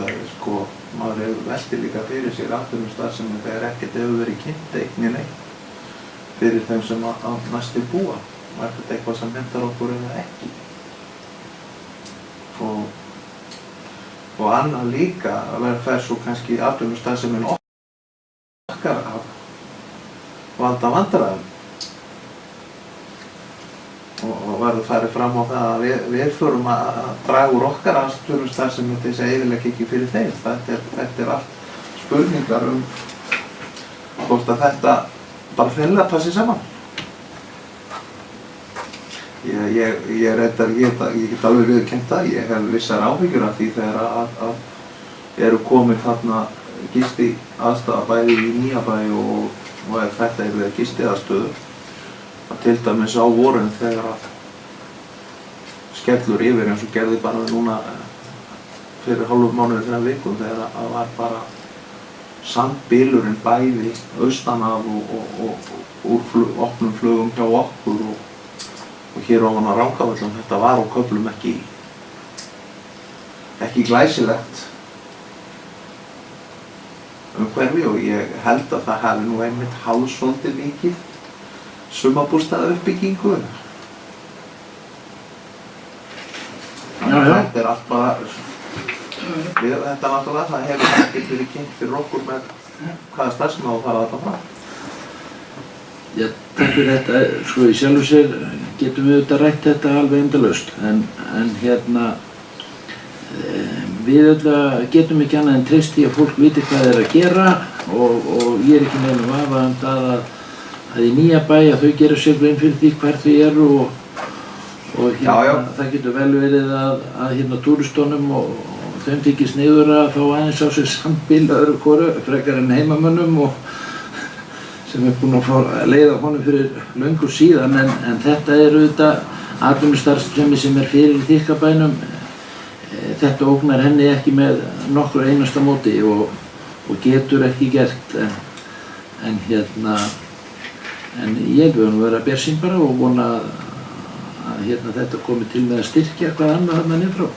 er sko, maður hefur velti líka fyrir sér atvinnustarfsemi þegar ekkert hefur verið kynnt eignin neitt fyrir þeim sem að næstu búa. Er þetta eitthvað sem hentar okkur eða ekki? Og annað líka að vera þess svo kannski atvinnustarfsemin okkar að valda vandræðum. og verður farið fram á það að við förum að draga úr okkar aðstöðum starfsemi til þess að eyðileggja ekki fyrir þeim. Þetta er allt spurningar hvort að þetta bara hreinlega passi saman. Ég get alveg viðurkennt það, ég hef vissar áhyggjur af því þegar að eru komin þarna gisti aðstaða bæði í Nýjabæ og ef þetta er gisti aðstöðu. Að til dæmis á vorin þegar að skellur yfir eins og gerði bara núna fyrir hálfum mánuði 3 vikum þegar að var bara sandbylurinn bæði austan af og úr opnum flugum hjá okkur og hér ofan á Rangárvöllum. Þetta var á köflum ekki glæsilegt umhverfi og ég held að það hafi nú einmitt hálfsvolítið mikið sumarbústaðauppbyggingu. Þetta er allt bara, þetta náttúrulega, það hefur ekkert verið kynnt fyrir okkur með hvaða starfsemi á að fara þetta frá. Já, takk fyrir þetta. Sko í sjálfu sér getum við auðvitað rætt þetta alveg endalaust, en hérna við auðvitað getum ekki annað en treyst í að fólk viti hvað það er að gera og ég er ekki nefnum vafa um það að í Nýjabæ að þau gera sér grein fyrir því hver þau eru og hérna það getur vel verið að hérna túristunum og þeim þykir sniðugt að fá aðeins á sig sambíl öðru hvoru frekar en heimamönnum og sem er búinn að fá að leiða honum fyrir löngu síðan en þetta er auðvitað atvinnustarfsemi sem er fyrir í Þykkabænum. Þetta ógnar henni ekki með nokkur einasta móti og getur ekki gert en ég vil nú vera bjartsýn bara og vona að hérna þetta komi til með að styrkja hvað annað þarna niður frá.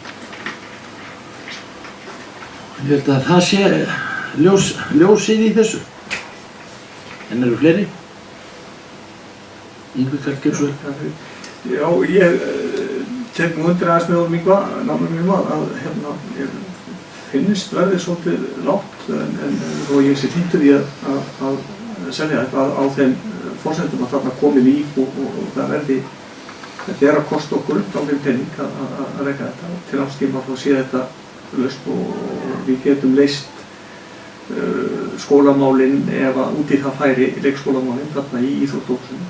Ég veit að það sé ljósið í þessu. En eru fleiri? Yngvi Karlsson? Já, ég tek nú undir aðeins með honum Yngva, námið mínum að ég finnst verðið svolítið lágt en þó ég sé hlynntur í að selja eitthvað á þeim forsendum að þarna komi líf og það verði, þetta er að kosta okkur upp á þeim pening að reka þetta. Til árstíma þá sé þetta laust og við getum leyst skólamálin ef að út í það færi leikskólamálin þarna í íþróttahúsinu.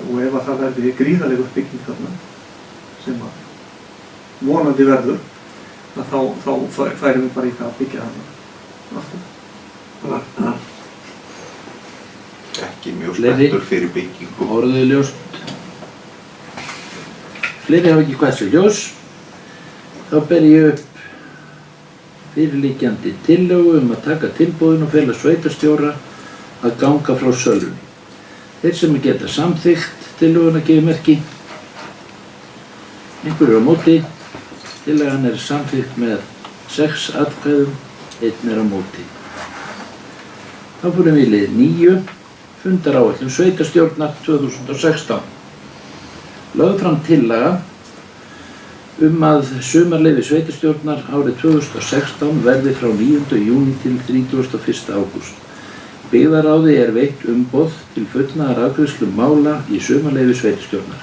Og ef að það verði gríðarleg uppbygging þarna sem að vonandi verður þá færum við bara í það að byggja þarna aftur. Ekki mjög spenntur fyrir byggingu. Orðið ljóst. Fleiri hafa ekki hvað sem ljós. Þá ber ég upp fyrirliggjandi tillögu að taka tilboðin og fela sveitarstjóra að ganga frá sölunni. Þeir sem geta samþykkt tillöguna gefur merki. Einhverjur á móti. Tillagan er samþykkt með 6 atkvæðum, 1 er á móti. Þá förum við í lið 9, fundaráætlun sveitarstjórnar 2016. Lögð fram tillaga að sumarleyfi sveitarstjórnar árið 2016 verði frá 9. júní til 31. ágúst. Byggðaráði er veitt umboð til fullnaðarafgreiðslu mála í sumarleyfi sveitarstjórnar.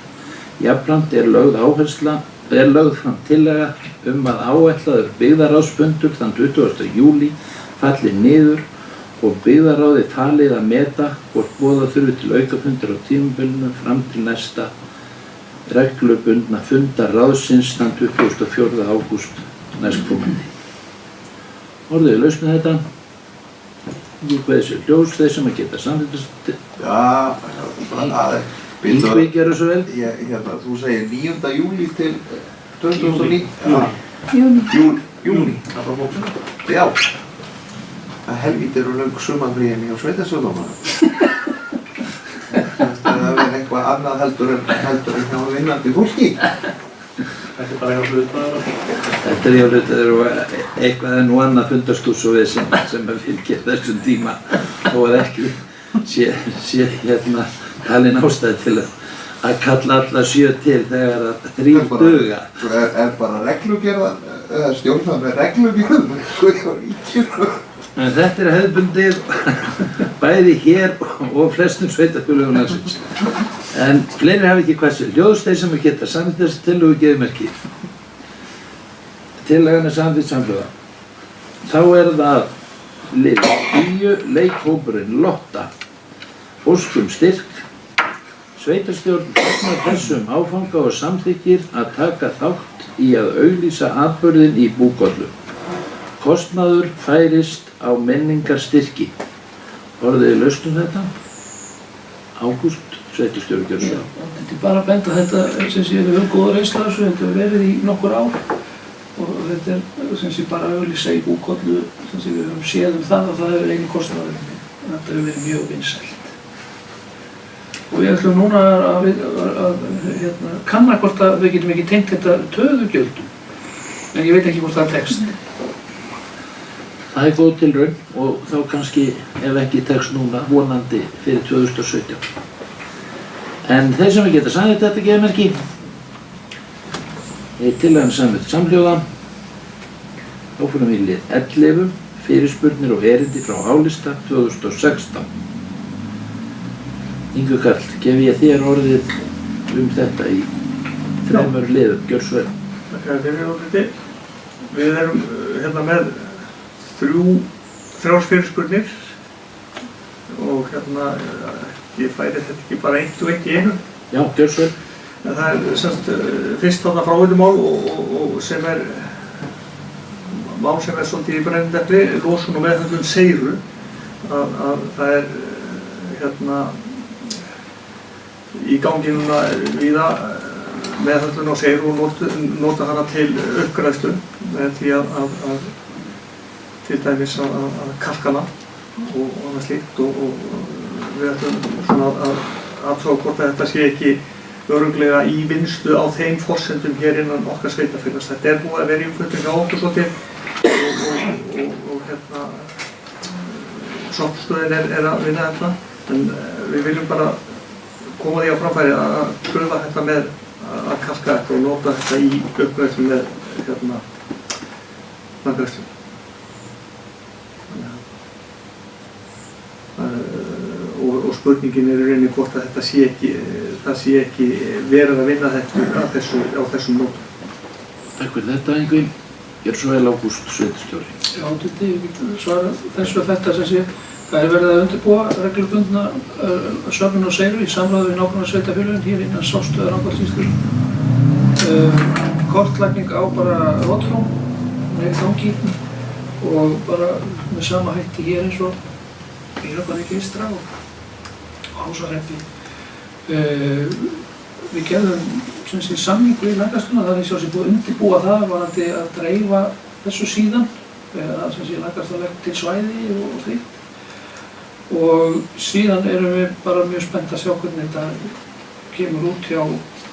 Jafnframt er lögð fram tillaga að áætlaður byggðaráðsfundur þann 20. júlí falli niður og byggðaráði falið að meta hvort boða þurfi til aukafundur á tímabilinu fram til næsta reglubundna fundar ráðsins þann 24. ágúst næstkomandi. Orðið er laust með þetta. Hvað þessi ljós, þeir sem að geta samþykkast. Já, Yngvi gerur svo vel. Þú segir 9. júlí til 2009? Júní. Það var bóksum. Já. Það helvíti eru löng sumarfríin hjá sveitarstjórnarmönnum. Það er eitthvað annað heldur en hjá vinnandi fólki. Þetta er bara hjá hlutaðar. Þetta er hjá hlutaðar og eitthvað er nú annað fundarstús og við sem fylgir þessum tíma og að ekki sé hérna talin ástæði til að kalla alla 7 til þegar að 3 duga. Er bara reglugerðan, stjórnar með reglugerðan, sko hjá ríkinu. En þetta er hefðbundið bæði hér og flestum sveitarfélögum landsins. En fleiri hafa ekki hversu. Ljóðs þeir sem geta samþykkt þessi tillögu gefið merki. Tillagan er samþykkt samhljóða. Þá er það lið 10, leikhópurinn Lotta, óskum styrk. Sveitarstjórn fagnar þessum áfanga og samþykkir að taka þátt í að auglýsa atburðinn í Búkollu. Kostnaður færist á menningarstyrki. Orðið laust þetta? Ágúst, sveitarstjóri gjörðu svo. Þetta er bara að benda þetta sem sé við höfum góða reynsla af þessu, þetta hefur verið í nokkur ár og þetta er sem sé bara að auglýsa í Búkollu sem sé við höfum séð það og það hefur einu kostnaður. Þetta hefur verið mjög vinsælt. Og við ætlum núna að kanna hvort að við getum ekki tengt þetta töðugjöldum. En ég veit ekki hvort það tekst. Það er góð tilraun og þá kannski ef ekki tekst núna vonandi fyrir 2017. En þeir sem geta samþykkt þetta gefið merki. Tillagan samþykkt samhljóða. Þá fyrir við lið 11, fyrirspurnir og erindi frá álista 2016. Ingu Karl, gef ég þér orðið þetta í 3 liðum, gjör svo vel. Þakka þér fyrir orðið. Við erum hérna með 3 fyrirspurnir og hérna ég færi þetta ekki bara eitt og eitt í einu. Já, gjör svo vel. En það er semst fyrst þarna fráveitumál og sem er mál sem er svolítið í brennendefni, losun og meðhöndlun seyru. Að það er hérna í gangi núna víða meðhöndlun á seyru og nota hana til uppgræðslu með því að til dæmis að kalkana og annað slíkt og við ætlum svona að athuga hvort að þetta sé ekki örugglega í vinnslu á þeim forsendum hér innan okkar sveitarfélags. Þetta er búið að vera í umfjöllun hjá okkur svolítið og hérna sorpstöðin er að vinna þetta en við viljum bara koma því á framfæri að pröfa þetta með að kalka þetta og nota þetta í uppgræðslu með hérna landgræðslu. Og spurningin er í rauninni hvort að þetta sé ekki verið að vinna þetta á þessum nótum. Takk fyrir þetta, Ingvi. Gjör svo vel Ágúst, sveitarstjóri. Já, ég get svara þessu að þetta sem sé það er verið að undirbúa reglubundna söfnun og seyru í samráði við nágrannasveitarfélögin hér innan Sogsstöðvar Rangárþingi. Kortlagning á bara Rotró með gangi og bara með sama hætti hér eins og í Rögnvavík eystra og Ásahreppi. Við gerðum samningu í Landgræðsluna, það er sjálfsagt búið að undirbúa það varðandi að dreifa þessu síðan að Landgræðslan leggur til svæði og slíkt. Og síðan erum við bara mjög spennt að sjá hvernig þetta kemur út hjá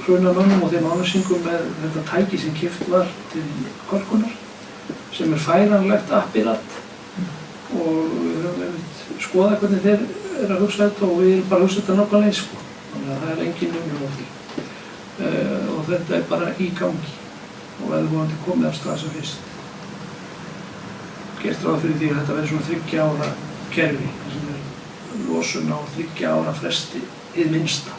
hraunamönnum og þeim ánæsingum með þetta tæki sem keypt var til Korkunar sem er færanlegt appirat og við höfum skoðað hvernig þeir eru að hugsa þetta og við erum bara að hugsa þetta nákvæmlega eins sko. Þannig að það er engin umhverf á því. Og þetta er bara í gangi og verður vonandi komið af stað sem fyrst. Gert ráð fyrir því að þetta verður svona 3 ára kerfi sem er losun á 3 ára fresti hið minnsta.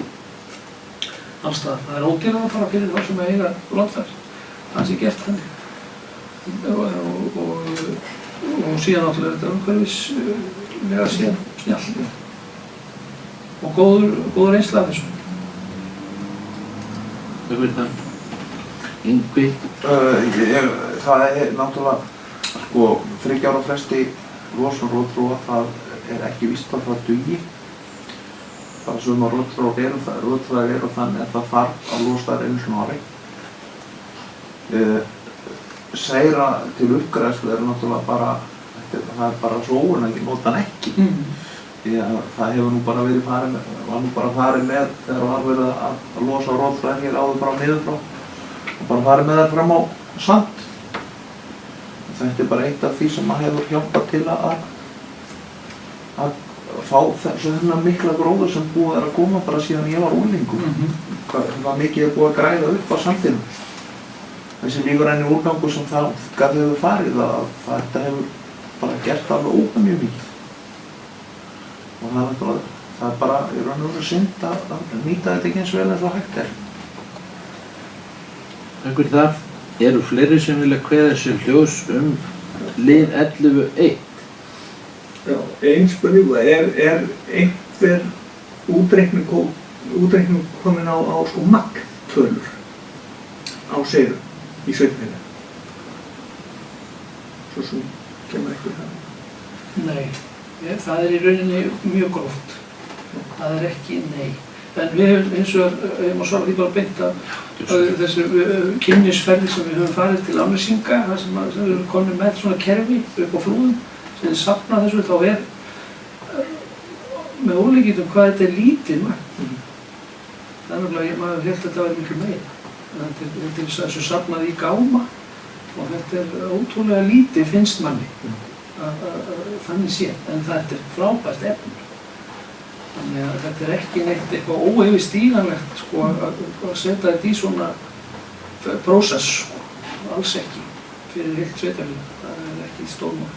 Alls staðar. Það er ódýrara að fara fyrir þá sem eiga landfær. Það sé gert þannig. Og síðan náttúrulega þetta umhverfislega séð snjallt og góður reynsla af þessu. Takk fyrir það. Ingvi? Það er náttúrulega sko 3 ára fresti losun rótróa, það er ekki víst að það dugi. Það sem að rótróar eru þannig að það þarf að losa þær einu svona ári. Seyra til uppgræðslu er náttúrulega bara, það er bara sóun að nota hann ekki. Því að það hefur nú bara verið farið með þegar var verið að losa rótróar hér áður frá niður frá og bara farið með þær fram á sand. Þetta er bara eitt af því sem maður hefur hjálpað til að fá þessu þennan mikla gróður sem búið að koma bara síðan ég var unglingur. Hvað mikið er búið að græða upp á sandinum. Þessi lífræni úrgangur sem það hefur farið, þetta hefur bara gert alveg óhægt mjög mikið. Og það er bara í raun og veru synd að nýta þetta ekki eins vel eins og hægt er. Takk fyrir það. Eru fleiri sem vilja kveða sér hljóðs lið 11.1? Já, ein spurning, er einhver útreikning komin á sko magntölur á seirum í sveitarfélagi? Svo sem kemur ekki það. Nei, það í rauninni mjög gróft. Það ekki nei. En við höfum eins og ég má svara því bara beint að þessu kynnisferði sem við höfum farið til Árnesinga, þar sem við höfum komið með svona kerfi upp á flúðum sem þið safna þessu, þá með ólíkindum hvað þetta lítið magn. Það náttúrulega, maður held að þetta væri miklu meira. Þetta þessu safnað í gáma og þetta ótrúlega lítið finnst manni þannig séð, en þetta frábært efni. Þannig að þetta ekki neitt eitthvað óyfirstíganlegt sko, að setja þetta í svona prósess, sko. Alls ekki, fyrir heilt sveitarfélag, það ekki stórmál.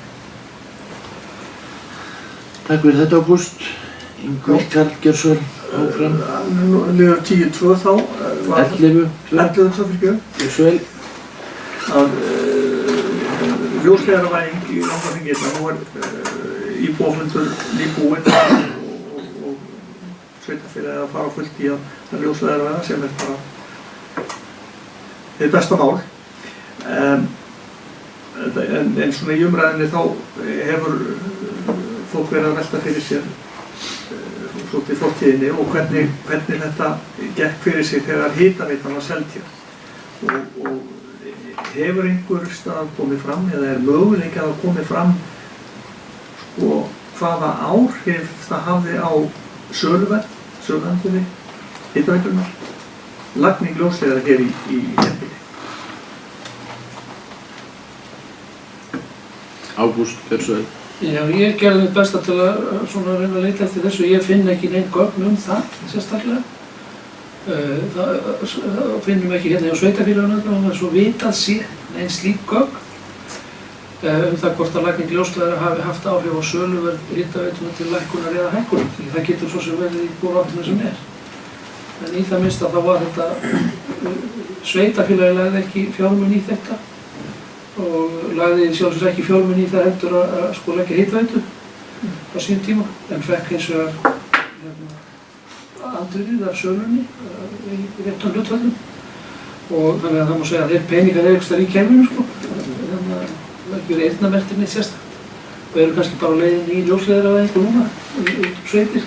Takk fyrir þetta, Ágúst. Ingvar Karl Gjörsson, áfram. Liður 10.2 þá. 11.2 fyrir Björn. Gjörsson. Að ljósleiðaravæðing í Langaþingi, nú íbúafundur nýbúinn og sveitarfélagið að fara fullt í að ljósleiðaravæða sem bara hið besta mál. En svona í umræðinni þá hefur fólk verið að velta fyrir sér svolítið fortíðinni og hvernig þetta gekk fyrir sig þegar hitaveitan var seld hér. Og hefur einhver stað komið fram eða er möguleiki að komið fram sko hvaða áhrif það hafði á söluverð, hitaveiturinnar, lagning ljósleiðara hér í þéttbýli? Ágúst Gjörsson. Já, ég gerði mitt besta til að svona reyna að leita eftir þessu. Ég finn ekki neinn gögn það, sérstaklega. Það finnum við ekki hérna hjá sveitarfélaginu, það er svo vitað sé neinn slík gögn það hvort að lagning ljósleiðara hafi haft áhrif á söluverð hitaveitunnar til lækkunar eða hækkunar, því það getur svo sem verið í hvora áttina sem er. En í það minnsta þá var þetta sveitarfélagið lagði ekki fjármuni í þetta og lagði sjálfsagt ekki fjármuni í það heldur að sko leggja hitaveitu á sínum tíma, en fekk hins vegar andvirðið af sölunni í réttum hlutföllum og þannig að það má segja að þeir peningar eru ekstra í kerfinu sko. Þannig að það ekki verið eyrnamerktir neitt sérstakt og eru kannski bara á leiðinni í ljósleiðaravæðingu núna út sveitir.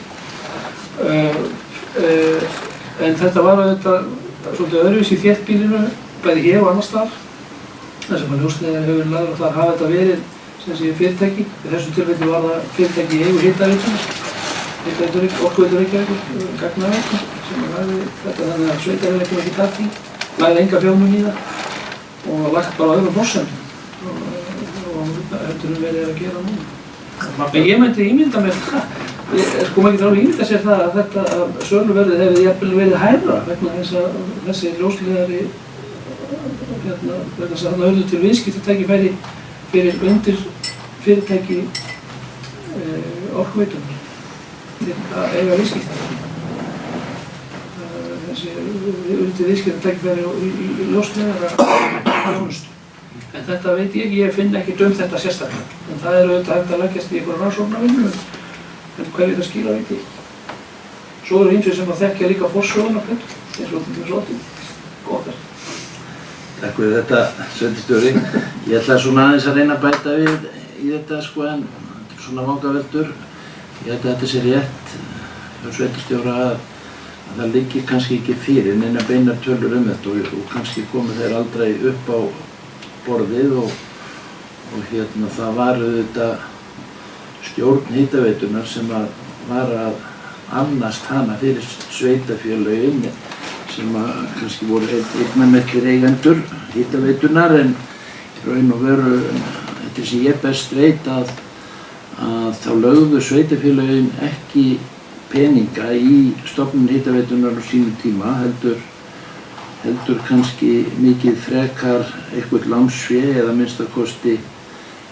En þetta var auðvitað svolítið öðruvísi í þéttbýlinu, bæði hér og annars staðar. Þar sem að ljósleiðari hefur verið lagður og þar hafa þetta verið sem sé fyrirtæki. Í þessu tilfelli var það fyrirtæki í eigu hitaveitunnar. Orkuveitur Reykjavíkur, gagnaverk sem lagði þetta þannig að sveitarfélagið ekki þar því, lagði enga fjármuni í það og lagt bara á öðrum forsendum og heldur verið að gera núna. En ég myndi ímynda mér það, sko maður getur alveg ímynda sér það að þetta söluverðið hefði jafnvel verið hærra vegna þess að þessi ljósleiðari vegna þess að þarna urðu til viðskiptatækifæri fyrir undir fyrirtæki Orkuveitunnar til að eiga viðskipti. Þessi undir viðskiptatækifæri í ljósleiðara þjónustu. En þetta veit ég finn ekkert þetta sérstaklega. En það auðvitað hægt að leggjast í einhverja rannsóknarvinnu, en hverju það skila veit ég ekki. Svo eru ýmsir sem að þekkja líka forsöguna betur, eins og til þess okkar. Takk fyrir þetta, sveitarstjóri. Ég ætla svona aðeins að reyna að bæta við í þetta sko, en svona vangaveltur. Ég held að þetta sé rétt hjá sveitarstjóra að það liggi kannski ekki fyrir neina beinar tölur þetta og kannski komu þeir aldrei upp á borðið og það var auðvitað stjórn hitaveitunar sem var að annast hana fyrir sveitarfélögin sem kannski voru eignamiklir eigendur hitaveitunar, en í raun og veru þetta sem ég best veit að þá lögðu sveitarfélögin ekki peninga í stofnun hitaveitunar á sínum tíma, heldur kannski mikið frekar eitthvað lánsfé eða minnstakosti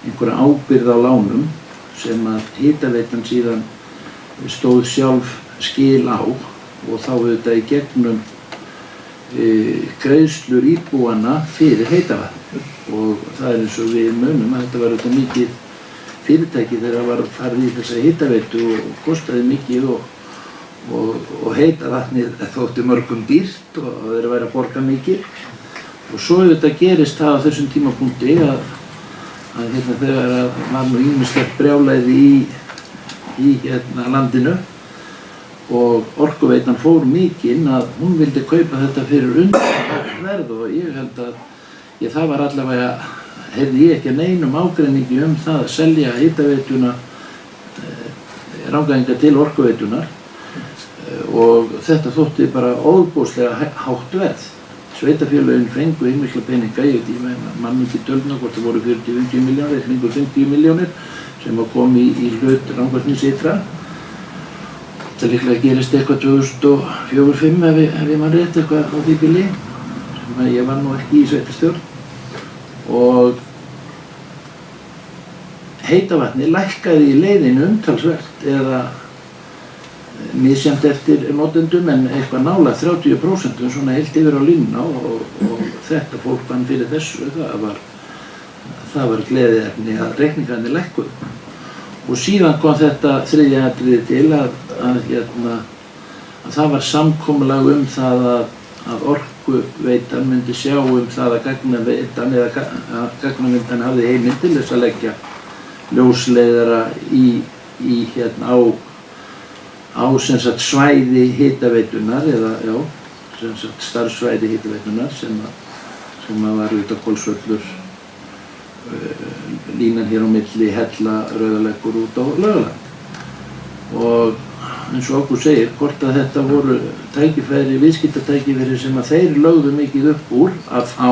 einhverja ábyrgð á lánum sem að hitaveitan síðan stóð sjálf skil á og þá auðvitað í gegnum greiðslur íbúanna fyrir heitavatn. Og það er eins og við munum að þetta var auðvitað mikið fyrirtæki þegar það var farið í þessa hitaveitu og kostaði mikið og heitavatnið þótti mörgum dýrt og þeir væri að borga mikið. Og svo auðvitað gerist það á þessum tímapunkti að hérna þegar var nú ýmislegt brjálæði í landinu og Orkuveitan fór mikinn að hún vildi kaupa þetta fyrir undirverð og ég held að það var allavega, heyrði ég ekki að neinum ágreiningi það að selja hitaveituna Rangæinga til Orkuveitunar og þetta þótti bara óbúslega hátt verð. Sveitarfélögin fengu mikla peninga, ég man ekki tölna hvort það voru 40-50 milljónir, kringu 50 milljónir sem kom í hlut Rangárþings ytra. Þetta líklega gerist eitthvað 2004-05 ef ég man rétt eitthvað á því bili, sem ég var nú ekki í sveitarstjórn. Og heitavatni lækkaði í leiðinu umtalsvert eða misjafnt eftir notendum en eitthvað nálega 30% svona heilt yfir á línuna og þetta fólk fann fyrir þessu, það var gleðiefni að reikningarnir lækkuðu. Og síðan kom þetta þriðja atriði til að það var samkomulag það að Orkuveitan myndi sjá það að gagnaveitan eða gagnaveitan hafði heimild til þess að leggja ljósleiðara á sem sagt svæði hitaveitunar eða sem sagt starfsvæði hitaveitunar sem var auðvitað Hvolsvöllur, línan hér á milli Hella, Rauðaleggur út á Laugaland. Og eins og okkur segir, hvort að þetta voru tækifæri, viðskiptatækifæri sem að þeir lögðu mikið upp úr að fá,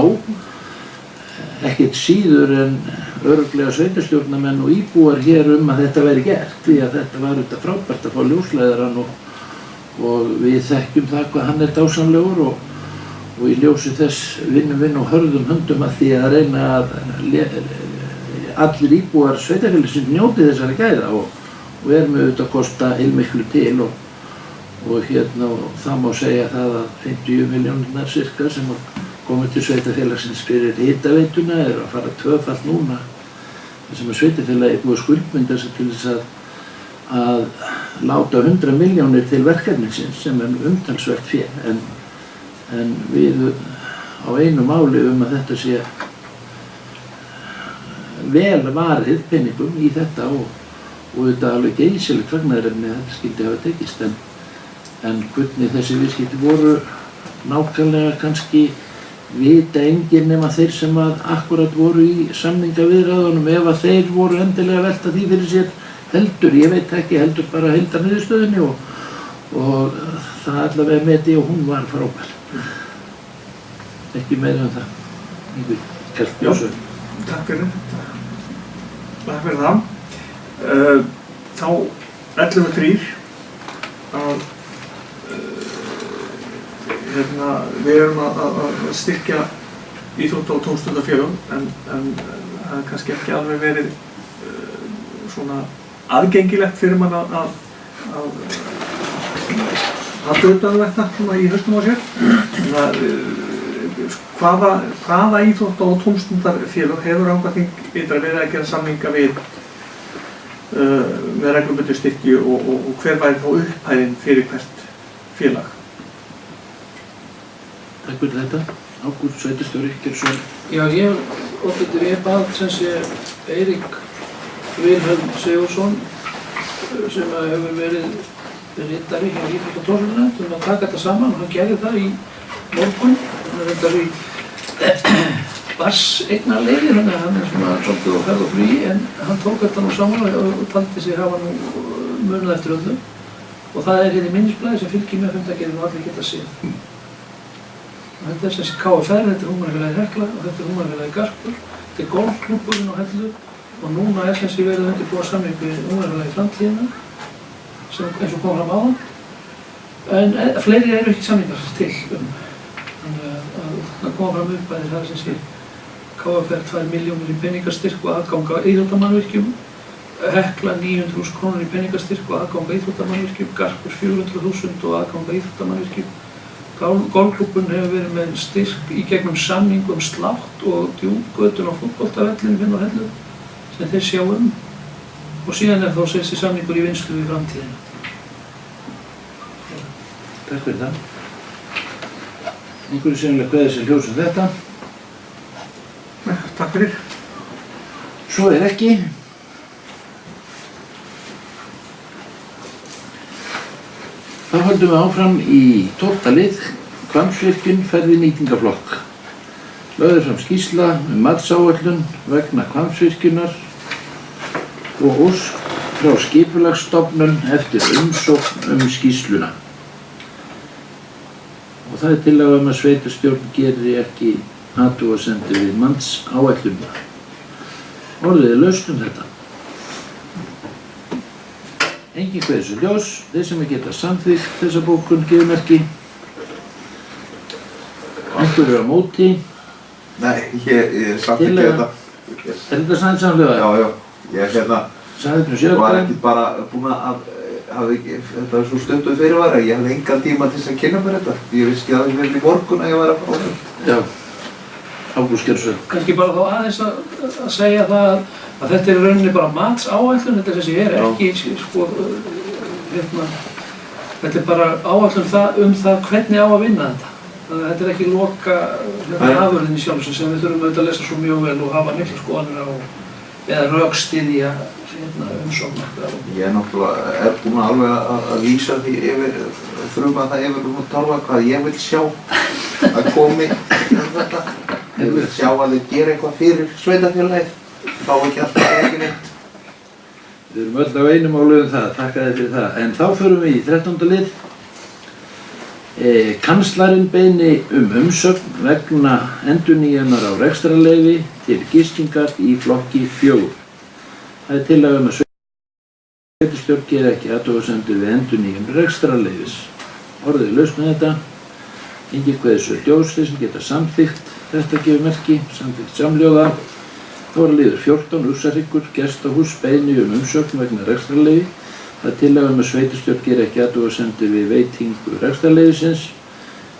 ekkert síður en örugglega sveitarstjórnarmenn og íbúar hér að þetta væri gert, því að þetta var auðvitað frábært að fá ljósleiðarann og við þekkjum það hvað hann er dásamlegur og í ljósi þess vinnum og hörðum höndum að því að reyna að allir íbúar sveitarfélagsins njóti þessara gæða og erum auðvitað að kosta heilmiklu til og það má segja það að 50 milljónirnar cirka sem komið til sveitarfélagsins fyrir hitaveituna að fara tvöfalt núna þar sem að sveitarfélagi er búið að skuldbinda sig til þess að láta 100 milljónir til verkefnisins sem umtalsvert fé en við á einu máli að þetta sé vel varið peningum í þetta og þetta alveg geysilegt fagnaðarefni að þetta skyldi hafa tekist en hvernig þessi viðskipti voru nákvæmlega kannski vita enginn nema þeir sem akkurat voru í samningaviðræðunum ef að þeir voru endilega að velta því fyrir sér heldur, ég veit ekki, heldur bara heildarniðurstöðunni og það allavega meti og hún var frábær. Ekki meira það. Takk fyrir það. Þá 11.3 að við erum að styrkja íþrótta- og tómstundafélög en það er kannski ekki alveg verið svona aðgengilegt fyrir mann að utan þetta í haustum á sér. Hvaða íþrótta- og tómstundafélög hefur Rangárþing ytra verið að gera samninga við með reglubundnu styrki og hver væri þá upphæðin fyrir hvert félag? Takk fyrir þetta. Ágúst sveitarstjóri Geirsson. Já, ég bað Eirík Vilhelm Sigurðsson sem hefur verið ritari hjá íþrótta- og tómstundafélögum að taka þetta saman og hann gerði það í morgun. Hann reyndar í barnseignarleyfi, þannig að hann svona svolítið á ferð og flugi en hann tók þetta nú saman og taldi sig hafa nú munað eftir öllum og það er hérna í minnisblaði sem fylgir með fundargerðinni og allir geta séð. Þetta er sem sé KFR, þetta er Húsmannafélagið Hekla og þetta er Húsmannafélagið Garpur, þetta er golfklúbburinn á Hellu og núna er sem sé verið að undirbúa samning við Húsmannafélagið Framtíðina sem eins og kom fram áðan en fleiri eru ekki samningar til þannig að það koma fram upphæðir það sem sé KFR 2 milljónir í peningastyrk og aðgang að íþróttamannvirkjum, Hekla 900.000 krónur í peningastyrk og aðgang að íþróttamannvirkjum, Garpur 400.000 og aðgang að íþróttamannvirkjum. Golfklúbbun hefur verið með styrk í gegnum samning slátt og djúpgötun á fótboltavellinu á Hellu sem þeir sjá og síðan þá þessi samningur í vinnslu í framtíðina. Takk fyrir það. Einhverju sennilega kveðið sér ljós þetta. Takk fyrir. Svo ekki. Þá höldum við áfram í 12. lið, Hvammsvirkjun ferði nýtingaflokk. Lögð fram skýrsla matsáætlun vegna Hvammsvirkjunar og ósk frá skipulagsstofnun eftir umsókn skýrsluna. Og það tillaga að sveitarstjórn geri ekki athugasemdir við matsáætlunina. Orðið laust þetta. Engin kveður sér ljós, þeir sem geta samþykkt þessa bókun gefur merki. Einhverju á móti. Nei, ég samþykki þetta. Þetta sænt samlega? Já, ég Sæðinu var ekki bara búinn að þetta var svo stunduð fyrirvara, ég hafði engan tíma til þess að kynna mér þetta. Ég vissi ekki að það í morgun að ég var að fá þetta. Já, Ágúst Gjörsson. Kannski bara þá aðeins að segja það að þetta er í rauninni bara matsáætlun, þetta þessi ekki, sko, þetta er bara áætlun það hvernig á að vinna þetta. Þannig að þetta er ekki loka afurðin í sjálfsög sem við þurfum auðvitað að lesa svo mjög vel og hafa mikla skoðanir á eða rökstyðja umsóknar. Ég náttúrulega búinn alveg að lýsa því fruma það yfir og tala hvað ég vil sjá að komi þetta. Ég vil sjá að þau gera eitthvað fyrir sveitarfélagið, fá ekki alltaf ekki neitt. Við erum öll á einu máli það, þakka þér fyrir það. En þá förum við í 13. lið. Kanslarinn beiðni umsögn vegna endurnýjunar á rekstrarleyfi til gistingar í flokki 4. Það er tillaga að sveitarstjórn geri ekki athugasemdir við endurnýjun rekstrarleyfis. Orðið laust með þetta. Engin kveður sér ljós, þeir sem geta samþykkt þetta gefur merki, samþykkt samhljóða. Þá var liður 14, Uxarhryggur, gestahús, beiðni umsögn vegna rekstrarleyfi. Það er tillaga að sveitarstjórn geri ekki athugasemdir við veitingu rekstrarleyfisins.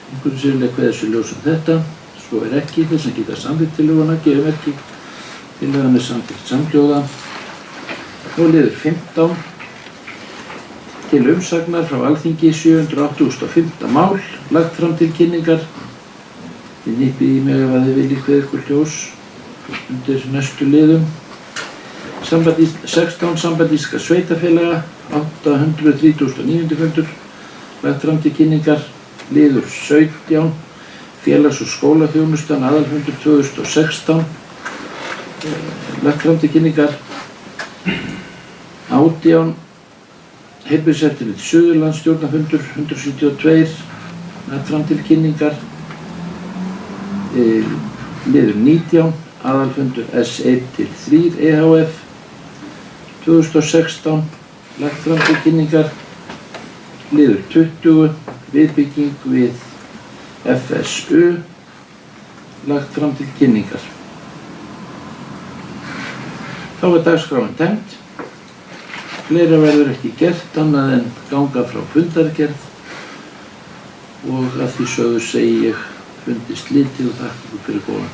Einhverju sérlega kveður sér ljós þetta. Svo er ekki, þeir sem geta samþykkt tillöguna gefur merki. Tillagan er samþykkt samhljóða. Þá er liður 15. Til umsagnar frá Alþingi 780.5. mál, lagt fram til kynningar. Þið nýppið í mig ef að þið viljið kveða ykkur ljós undir næstu liðum. 16. Samband íslenskra sveitarfélaga, 839. fundur, lagt fram til kynningar. Liður 17. Félags- og skólaþjónustan, aðalfundur 2016, lagt fram til kynningar. 18. Heilbrigðiseftirlit Suðurlands stjórnarfundur 172, lagt fram til kynningar. Liður 19, aðalfundur S1-3 EHF 2016, lagt fram til kynningar. Liður 20, viðbygging við FSU, lagt fram til kynningar. Þá er dagskráin tæmd. Fleira verður ekki gert annað en ganga frá fundargerð og að því sögðu segi ég fundi slitið og þakka ykkur fyrir góðan.